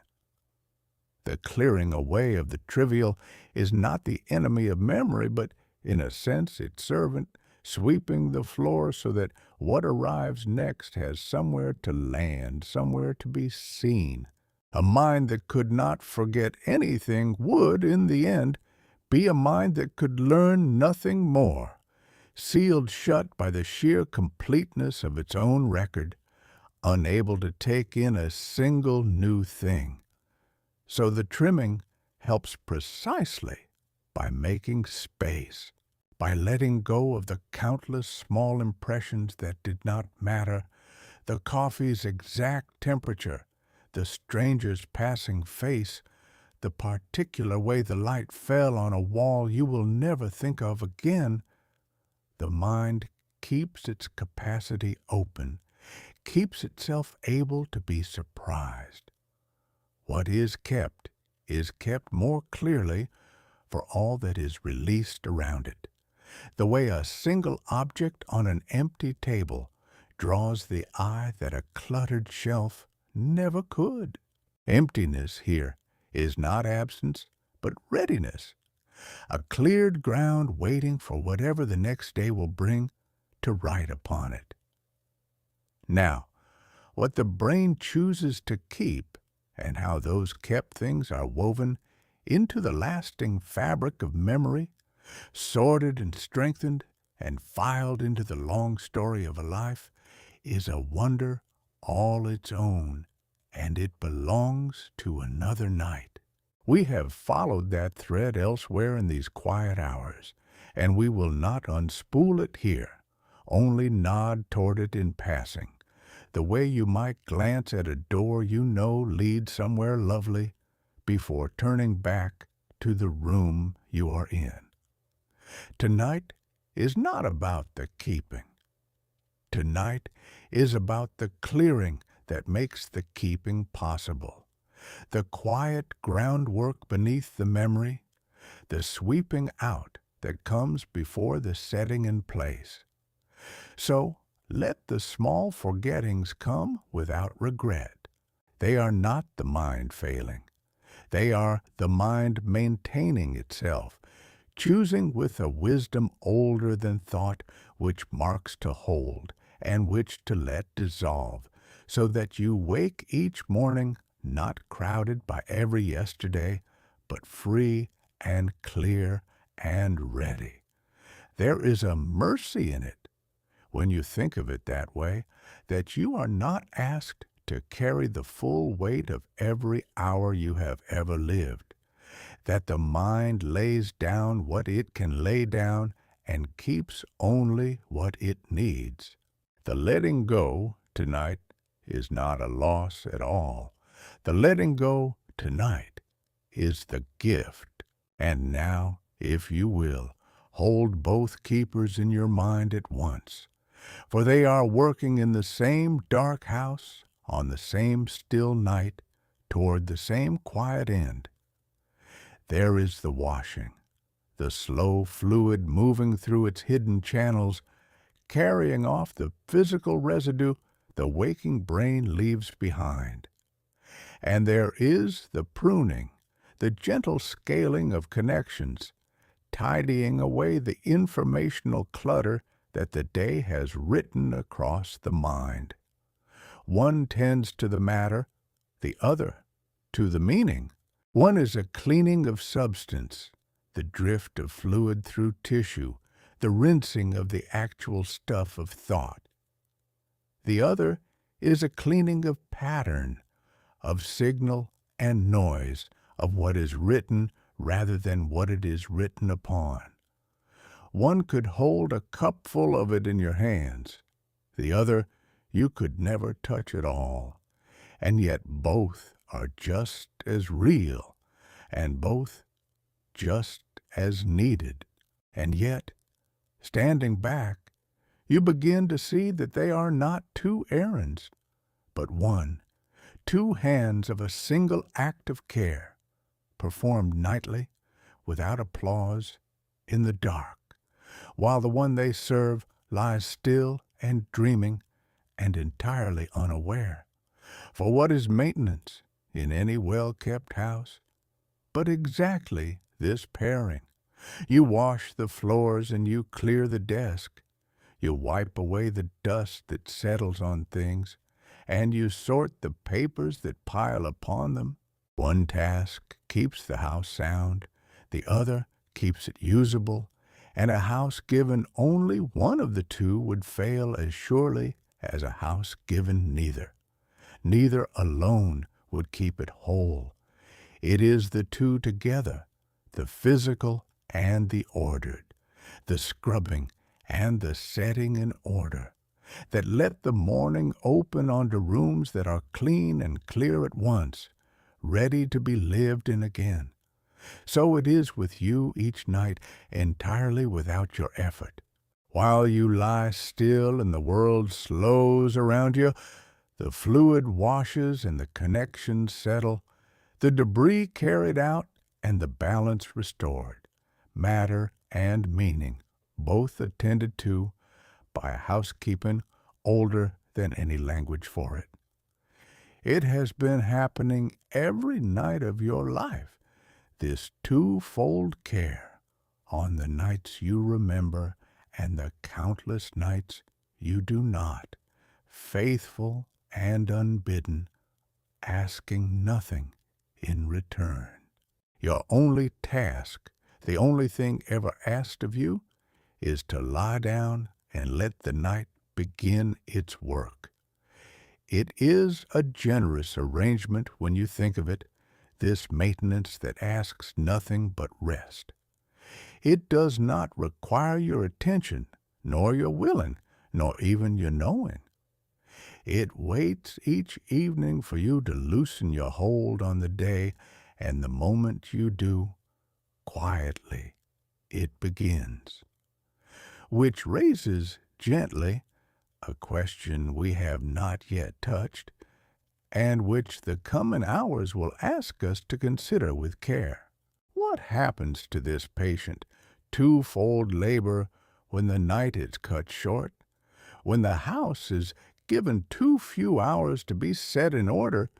The clearing away of the trivial is not the enemy of memory, but, in a sense, its servant, sweeping the floor so that what arrives next has somewhere to land, somewhere to be seen. A mind that could not forget anything would, in the end, be a mind that could learn nothing more, sealed shut by the sheer completeness of its own record, unable to take in a single new thing. So the trimming helps precisely by making space, by letting go of the countless small impressions that did not matter, the coffee's exact temperature, the stranger's passing face, the particular way the light fell on a wall you will never think of again. The mind keeps its capacity open, keeps itself able to be surprised. What is kept more clearly for all that is released around it, the way a single object on an empty table draws the eye that a cluttered shelf never could. Emptiness here is not absence, but readiness, a cleared ground waiting for whatever the next day will bring to write upon it. Now, what the brain chooses to keep and how those kept things are woven into the lasting fabric of memory, sorted and strengthened and filed into the long story of a life, is a wonder all its own, and it belongs to another night. We have followed that thread elsewhere in these quiet hours, and we will not unspool it here, only nod toward it in passing, the way you might glance at a door you know leads somewhere lovely before turning back to the room you are in. Tonight is not about the keeping. Tonight is about the clearing that makes the keeping possible, the quiet groundwork beneath the memory, the sweeping out that comes before the setting in place. So let the small forgettings come without regret. They are not the mind failing. They are the mind maintaining itself, choosing with a wisdom older than thought which marks to hold and which to let dissolve, so that you wake each morning not crowded by every yesterday, but free and clear and ready. There is a mercy in it, when you think of it that way, that you are not asked to carry the full weight of every hour you have ever lived, that the mind lays down what it can lay down and keeps only what it needs. The letting go tonight is not a loss at all. The letting go tonight is the gift. And now, if you will, hold both keepers in your mind at once, for they are working in the same dark house, on the same still night, toward the same quiet end. There is the washing, the slow fluid moving through its hidden channels, carrying off the physical residue the waking brain leaves behind. And there is the pruning, the gentle scaling of connections, tidying away the informational clutter that the day has written across the mind. One tends to the matter, the other to the meaning. One is a cleaning of substance, the drift of fluid through tissue, the rinsing of the actual stuff of thought. The other is a cleaning of pattern, of signal and noise, of what is written rather than what it is written upon. One could hold a cupful of it in your hands. The other you could never touch at all. And yet both are just as real, and both just as needed. And yet, standing back, you begin to see that they are not two errands, but one, two hands of a single act of care, performed nightly, without applause, in the dark, while the one they serve lies still and dreaming and entirely unaware. For what is maintenance in any well-kept house but exactly this pairing? You wash the floors and you clear the desk. You wipe away the dust that settles on things, and you sort the papers that pile upon them. One task keeps the house sound, the other keeps it usable, and a house given only one of the two would fail as surely as a house given neither. Neither alone would keep it whole. It is the two together, the physical and the ordered, the scrubbing and the setting in order, that let the morning open onto rooms that are clean and clear at once, ready to be lived in again. So it is with you each night, entirely without your effort. While you lie still and the world slows around you, the fluid washes and the connections settle, the debris carried out and the balance restored, matter and meaning both attended to by a housekeeping older than any language for it. It has been happening every night of your life, this twofold care, on the nights you remember and the countless nights you do not, faithful and unbidden, asking nothing in return. Your only task, the only thing ever asked of you, is to lie down and let the night begin its work. It is a generous arrangement when you think of it, this maintenance that asks nothing but rest. It does not require your attention, nor your willing, nor even your knowing. It waits each evening for you to loosen your hold on the day, and the moment you do, quietly, it begins. Which raises gently a question we have not yet touched, and which the coming hours will ask us to consider with care. What happens to this patient twofold labor when the night is cut short, when the house is given too few hours to be set in order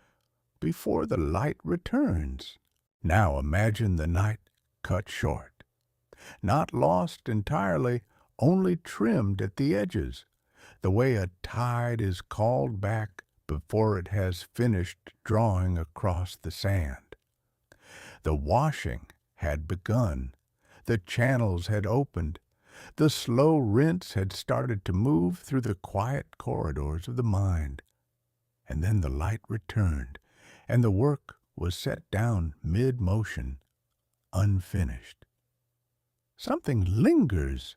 before the light returns. Now imagine the night cut short, not lost entirely, only trimmed at the edges, the way a tide is called back before it has finished drawing across the sand. The washing had begun, the channels had opened, the slow rinse had started to move through the quiet corridors of the mind. And then the light returned, and the work was set down mid-motion, unfinished. Something lingers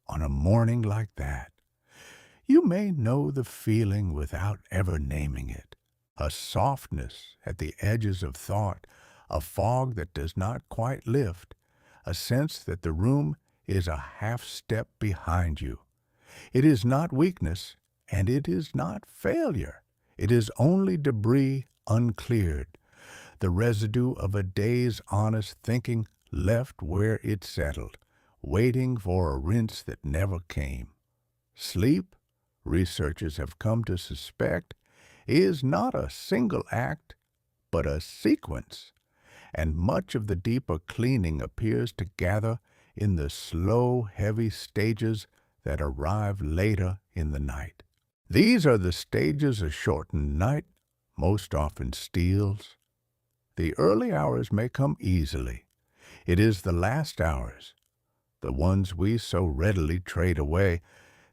on a morning like that. You may know the feeling without ever naming it. A softness at the edges of thought, a fog that does not quite lift, a sense that the room is a half step behind you. It is not weakness, and it is not failure. It is only debris uncleared, the residue of a day's honest thinking left where it settled, waiting for a rinse that never came. Sleep, researchers have come to suspect, is not a single act, but a sequence, and much of the deeper cleaning appears to gather in the slow, heavy stages that arrive later in the night. These are the stages a shortened night most often steals. The early hours may come easily. It is the last hours, the ones we so readily trade away,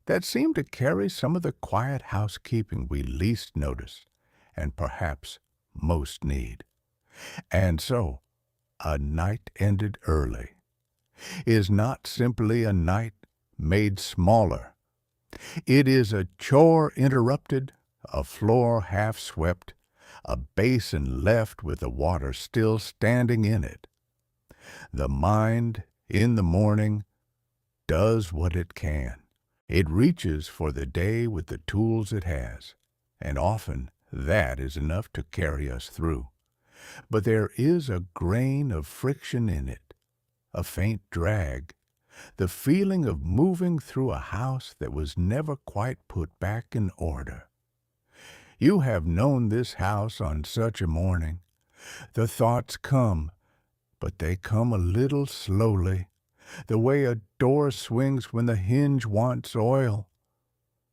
that seem to carry some of the quiet housekeeping we least notice and perhaps most need. And so, a night ended early is not simply a night made smaller. It is a chore interrupted, a floor half swept, a basin left with the water still standing in it. The mind, in the morning, does what it can. It reaches for the day with the tools it has, and often that is enough to carry us through. But there is a grain of friction in it, a faint drag, the feeling of moving through a house that was never quite put back in order. You have known this house on such a morning. The thoughts come, but they come a little slowly, the way a door swings when the hinge wants oil.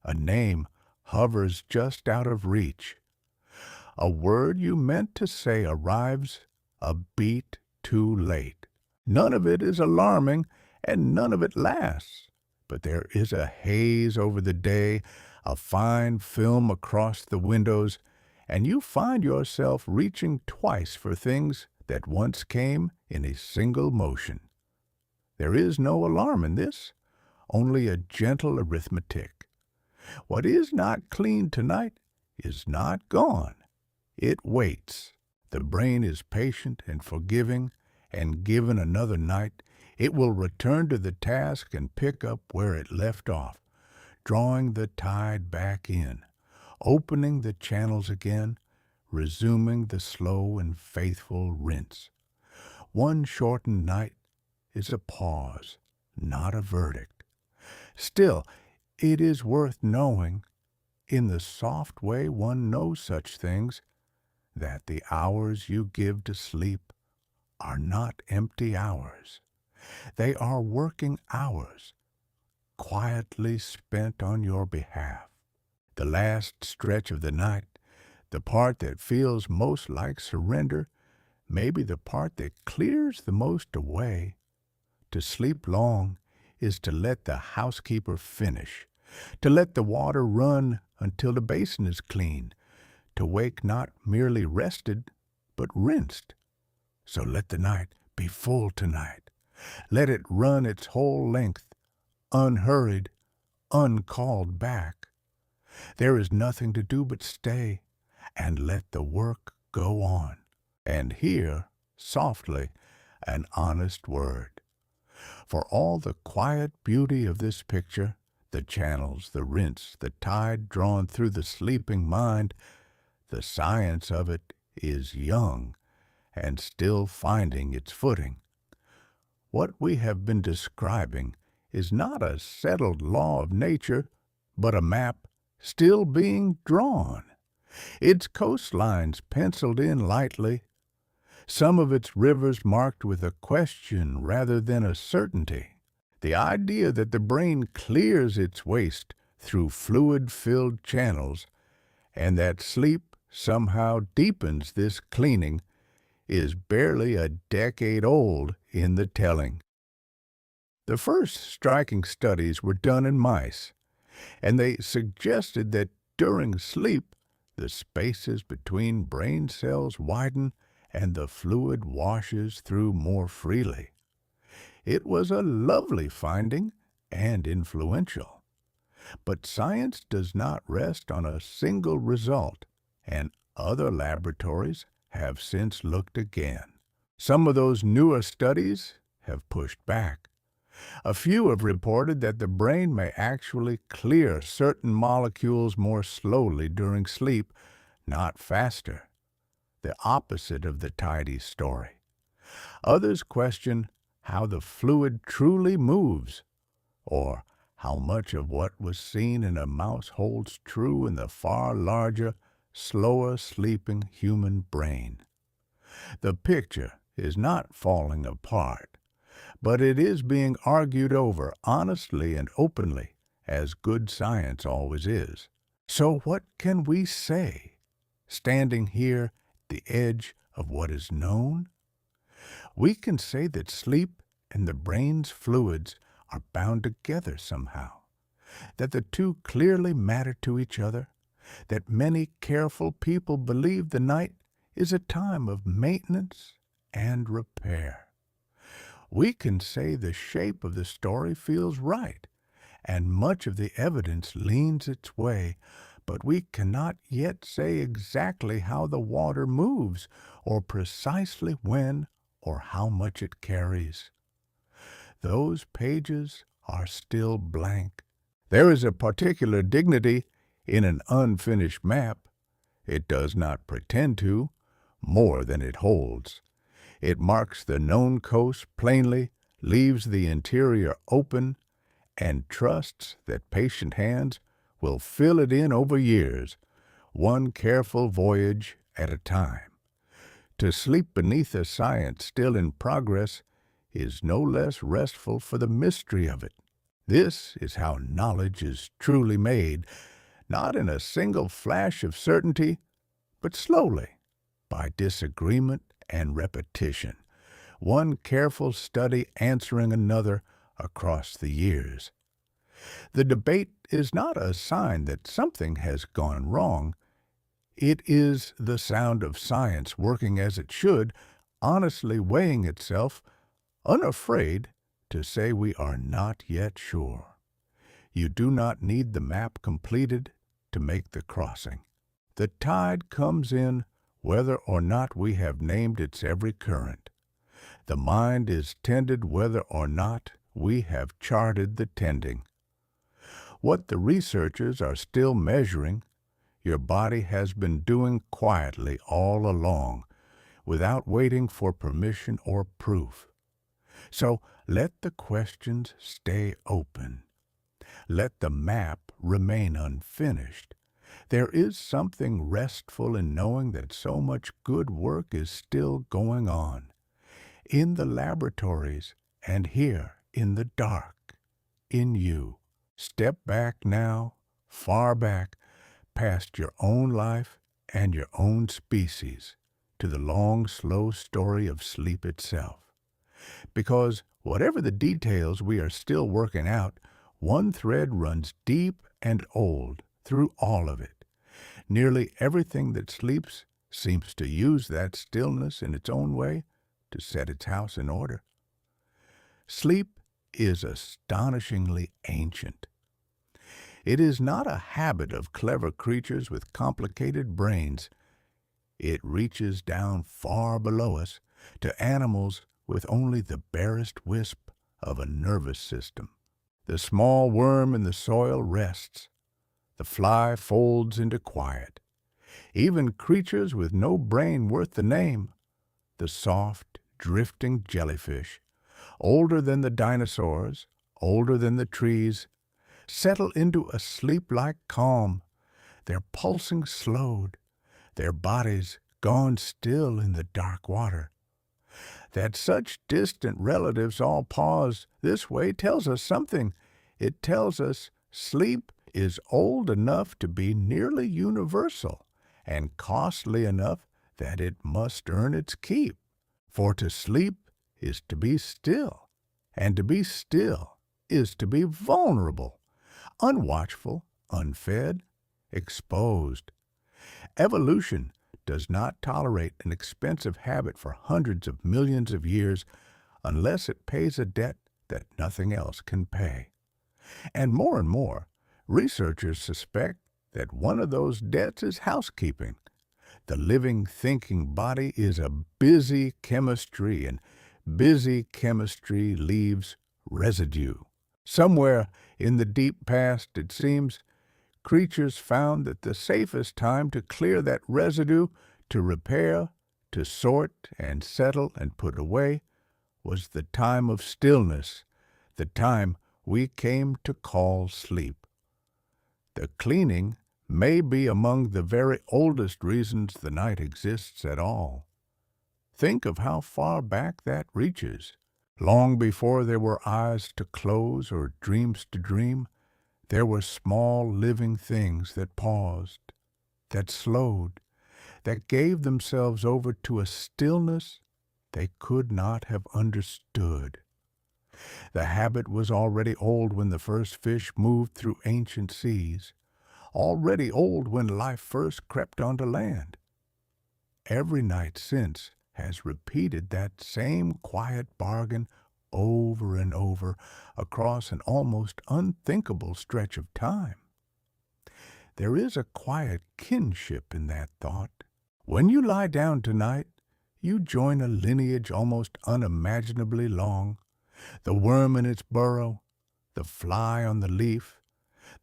A name hovers just out of reach. A word you meant to say arrives a beat too late. None of it is alarming, and none of it lasts. But there is a haze over the day, a fine film across the windows, and you find yourself reaching twice for things that once came in a single motion. There is no alarm in this, only a gentle arithmetic. What is not cleaned tonight is not gone. It waits. The brain is patient and forgiving, and given another night, it will return to the task and pick up where it left off, drawing the tide back in, opening the channels again, resuming the slow and faithful rinse. One shortened night is a pause, not a verdict. Still, it is worth knowing, in the soft way one knows such things, that the hours you give to sleep are not empty hours. They are working hours, quietly spent on your behalf. The last stretch of the night, the part that feels most like surrender, may be the part that clears the most away. To sleep long is to let the housekeeper finish, to let the water run until the basin is clean, to wake not merely rested, but rinsed. So let the night be full tonight. Let it run its whole length, unhurried, uncalled back. There is nothing to do but stay and let the work go on, and hear, softly, an honest word. For all the quiet beauty of this picture, the channels, the rinse, the tide drawn through the sleeping mind, the science of it is young and still finding its footing. What we have been describing is not a settled law of nature, but a map still being drawn. Its coastlines penciled in lightly, some of its rivers marked with a question rather than a certainty. The idea that the brain clears its waste through fluid-filled channels and that sleep somehow deepens this cleaning is barely a decade old in the telling. The first striking studies were done in mice, and they suggested that during sleep, the spaces between brain cells widen and the fluid washes through more freely. It was a lovely finding and influential. But science does not rest on a single result, and other laboratories have since looked again. Some of those newer studies have pushed back. A few have reported that the brain may actually clear certain molecules more slowly during sleep, not faster. The opposite of the tidy story. Others question how the fluid truly moves, or how much of what was seen in a mouse holds true in the far larger, slower sleeping human brain. The picture is not falling apart, but it is being argued over honestly and openly, as good science always is. So what can we say, standing here at the edge of what is known? We can say that sleep and the brain's fluids are bound together somehow, that the two clearly matter to each other, that many careful people believe the night is a time of maintenance and repair. We can say the shape of the story feels right, and much of the evidence leans its way, but we cannot yet say exactly how the water moves, or precisely when or how much it carries. Those pages are still blank. There is a particular dignity in an unfinished map. It does not pretend to, more than it holds. It marks the known coast plainly, leaves the interior open, and trusts that patient hands will fill it in over years, one careful voyage at a time. To sleep beneath a science still in progress is no less restful for the mystery of it. This is how knowledge is truly made, not in a single flash of certainty, but slowly, by disagreement and repetition, one careful study answering another across the years. The debate is not a sign that something has gone wrong. It is the sound of science working as it should, honestly weighing itself, unafraid to say we are not yet sure. You do not need the map completed to make the crossing. The tide comes in whether or not we have named its every current. The mind is tended whether or not we have charted the tending. What the researchers are still measuring, your body has been doing quietly all along, without waiting for permission or proof. So let the questions stay open. Let the map remain unfinished. There is something restful in knowing that so much good work is still going on, in the laboratories and here in the dark, in you. Step back now, far back, past your own life and your own species, to the long, slow story of sleep itself. Because whatever the details we are still working out, one thread runs deep and old through all of it. Nearly everything that sleeps seems to use that stillness in its own way to set its house in order. Sleep is astonishingly ancient. It is not a habit of clever creatures with complicated brains. It reaches down far below us to animals with only the barest wisp of a nervous system. The small worm in the soil rests. The fly folds into quiet. Even creatures with no brain worth the name, the soft, drifting jellyfish, older than the dinosaurs, older than the trees, settle into a sleep-like calm, their pulsing slowed, their bodies gone still in the dark water. That such distant relatives all pause this way tells us something. It tells us sleep is old enough to be nearly universal and costly enough that it must earn its keep. For to sleep is to be still, and to be still is to be vulnerable, unwatchful, unfed, exposed. Evolution does not tolerate an expensive habit for hundreds of millions of years unless it pays a debt that nothing else can pay. And more, researchers suspect that one of those debts is housekeeping. The living, thinking body is a busy chemistry, and busy chemistry leaves residue. Somewhere in the deep past, it seems, creatures found that the safest time to clear that residue, to repair, to sort and settle and put away, was the time of stillness, the time we came to call sleep. The cleaning may be among the very oldest reasons the night exists at all. Think of how far back that reaches. Long before there were eyes to close or dreams to dream, there were small living things that paused, that slowed, that gave themselves over to a stillness they could not have understood. The habit was already old when the first fish moved through ancient seas, already old when life first crept onto land. Every night since has repeated that same quiet bargain over and over across an almost unthinkable stretch of time. There is a quiet kinship in that thought. When you lie down tonight, you join a lineage almost unimaginably long, the worm in its burrow, the fly on the leaf,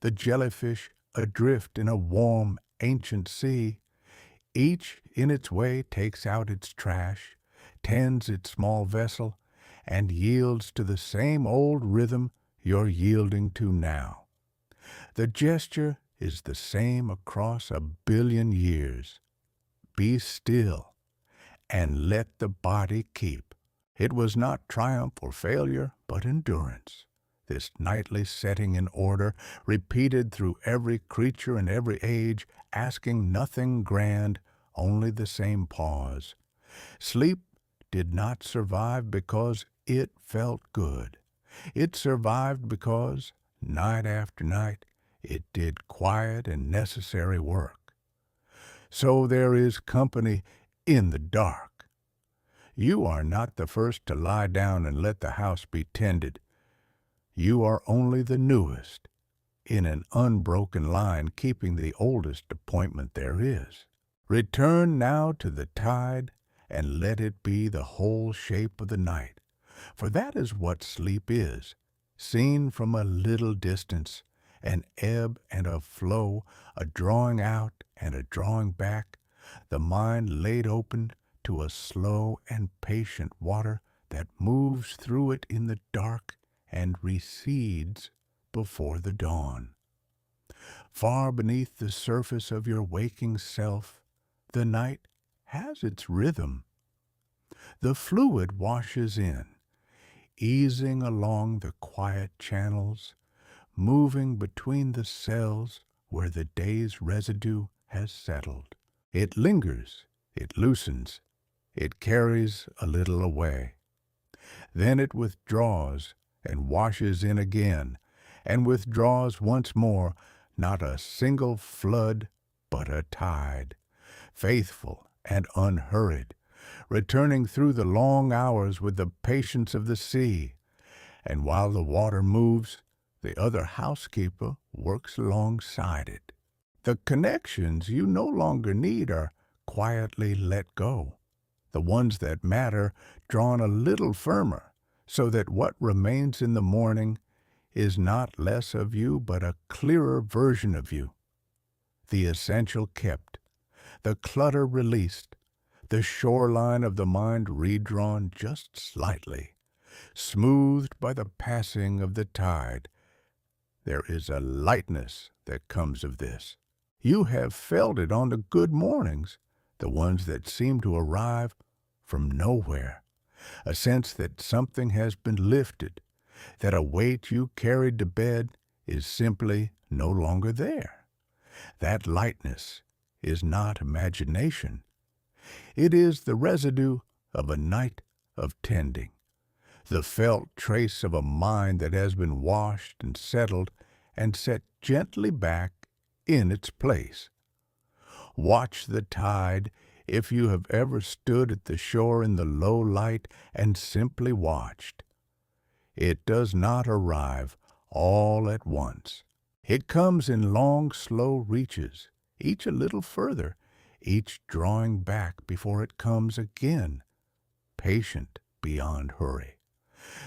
the jellyfish adrift in a warm, ancient sea. Each in its way takes out its trash, tends its small vessel, and yields to the same old rhythm you're yielding to now. The gesture is the same across 1,000,000,000 years. Be still, and let the body keep. It was not triumph or failure, but endurance. This nightly setting in order, repeated through every creature and every age, asking nothing grand, only the same pause. Sleep did not survive because it felt good. It survived because, night after night, it did quiet and necessary work. So there is company in the dark. You are not the first to lie down and let the house be tended. You are only the newest, in an unbroken line keeping the oldest appointment there is. Return now to the tide, and let it be the whole shape of the night, for that is what sleep is, seen from a little distance, an ebb and a flow, a drawing out and a drawing back, the mind laid open to a slow and patient water that moves through it in the dark and recedes before the dawn. Far beneath the surface of your waking self, the night has its rhythm. The fluid washes in, easing along the quiet channels, moving between the cells where the day's residue has settled. It lingers, it loosens, it carries a little away. Then it withdraws and washes in again, and withdraws once more, not a single flood, but a tide, faithful and unhurried, returning through the long hours with the patience of the sea. And while the water moves, the other housekeeper works alongside it. The connections you no longer need are quietly let go, the ones that matter drawn a little firmer, so that what remains in the morning is not less of you but a clearer version of you. The essential kept, the clutter released, the shoreline of the mind redrawn just slightly, smoothed by the passing of the tide. There is a lightness that comes of this. You have felt it on the good mornings, the ones that seem to arrive from nowhere, a sense that something has been lifted, that a weight you carried to bed is simply no longer there. That lightness is not imagination. It is the residue of a night of tending, the felt trace of a mind that has been washed and settled and set gently back in its place. Watch the tide if you have ever stood at the shore in the low light and simply watched. It does not arrive all at once. It comes in long, slow reaches, each a little further, each drawing back before it comes again, patient beyond hurry.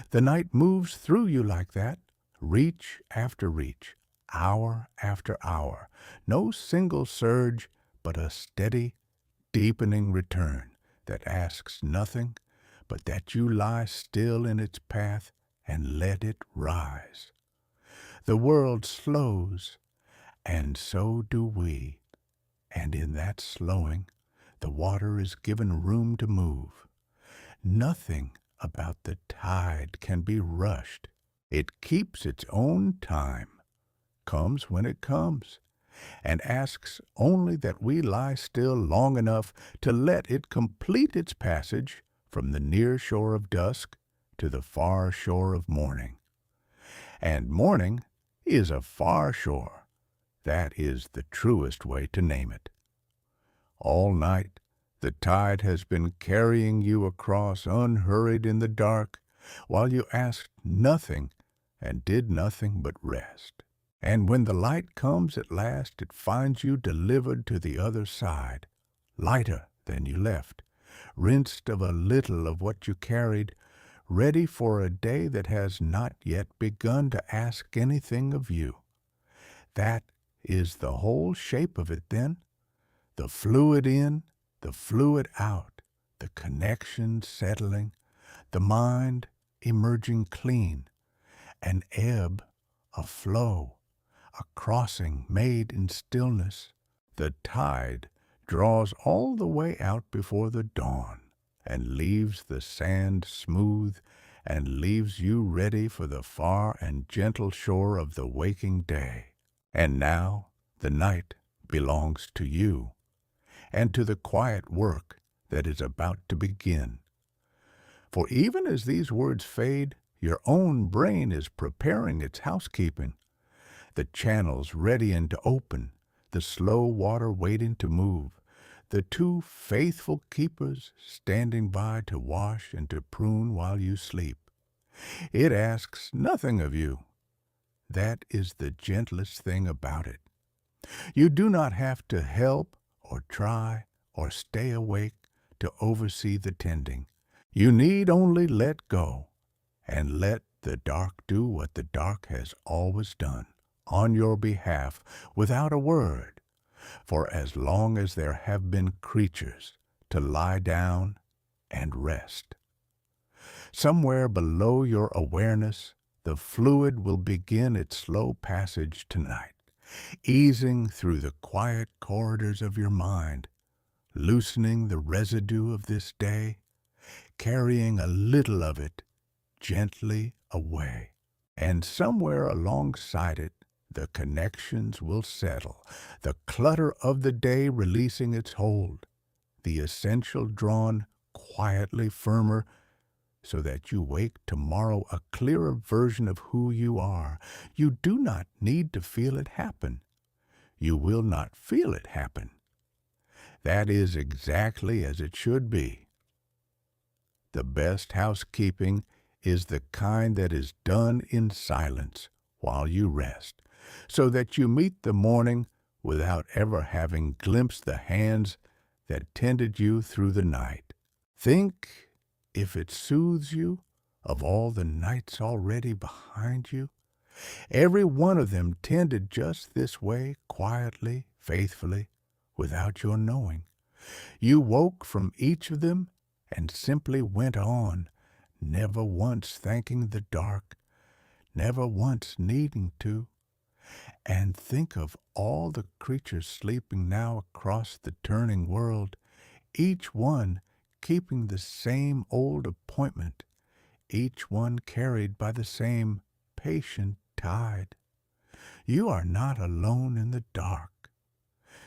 The night moves through you like that, reach after reach, hour after hour, no single surge, but a steady, deepening return that asks nothing but that you lie still in its path and let it rise. The world slows, and so do we, and in that slowing, the water is given room to move. Nothing about the tide can be rushed. It keeps its own time, comes when it comes, and asks only that we lie still long enough to let it complete its passage from the near shore of dusk to the far shore of morning. And morning is a far shore. That is the truest way to name it. All night the tide has been carrying you across unhurried in the dark, while you asked nothing and did nothing but rest. And when the light comes at last, it finds you delivered to the other side, lighter than you left, rinsed of a little of what you carried, ready for a day that has not yet begun to ask anything of you. That is the whole shape of it then, the fluid in, the fluid out, the connection settling, the mind emerging clean, an ebb, a flow, a crossing made in stillness. The tide draws all the way out before the dawn, and leaves the sand smooth, and leaves you ready for the far and gentle shore of the waking day. And now the night belongs to you, and to the quiet work that is about to begin. For even as these words fade, your own brain is preparing its housekeeping, the channels readying to open, the slow water waiting to move, the two faithful keepers standing by to wash and to prune while you sleep. It asks nothing of you. That is the gentlest thing about it. You do not have to help or try or stay awake to oversee the tending. You need only let go and let the dark do what the dark has always done on your behalf without a word, for as long as there have been creatures to lie down and rest. Somewhere below your awareness, the fluid will begin its slow passage tonight, easing through the quiet corridors of your mind, loosening the residue of this day, carrying a little of it gently away. And somewhere alongside it, the connections will settle, the clutter of the day releasing its hold, the essential drawn quietly firmer, so that you wake tomorrow a clearer version of who you are. You do not need to feel it happen. You will not feel it happen. That is exactly as it should be. The best housekeeping is the kind that is done in silence while you rest, so that you meet the morning without ever having glimpsed the hands that tended you through the night. Think, if it soothes you, of all the nights already behind you, every one of them tended just this way, quietly, faithfully, without your knowing. You woke from each of them and simply went on, never once thanking the dark, never once needing to. And think of all the creatures sleeping now across the turning world, each one keeping the same old appointment, each one carried by the same patient tide. You are not alone in the dark.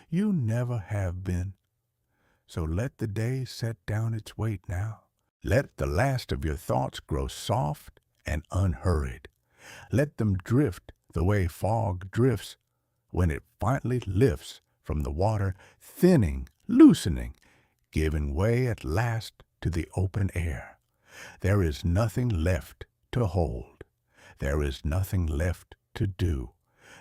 You never have been. So let the day set down its weight now. Let the last of your thoughts grow soft and unhurried. Let them drift the way fog drifts when it finally lifts from the water, thinning, loosening, giving way at last to the open air. There is nothing left to hold. There is nothing left to do.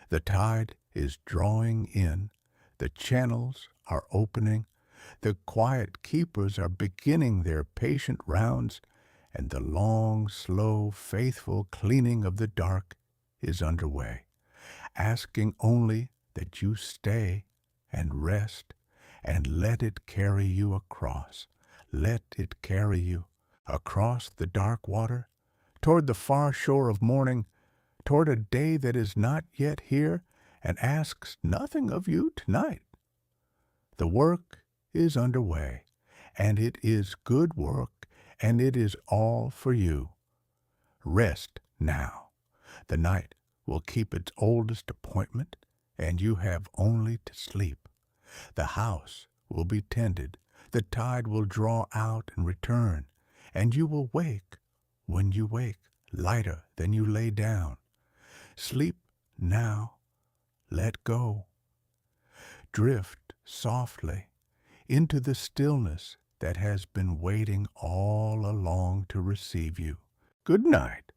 The tide is drawing in. The channels are opening. The quiet keepers are beginning their patient rounds, and the long, slow, faithful cleaning of the dark is underway, asking only that you stay and rest and let it carry you across. Let it carry you across the dark water, toward the far shore of morning, toward a day that is not yet here and asks nothing of you tonight. The work is underway, and it is good work, and it is all for you. Rest now. The night will keep its oldest appointment, and you have only to sleep. The house will be tended, the tide will draw out and return, and you will wake, when you wake, lighter than you lay down. Sleep now. Let go. Drift softly into the stillness that has been waiting all along to receive you. Good night.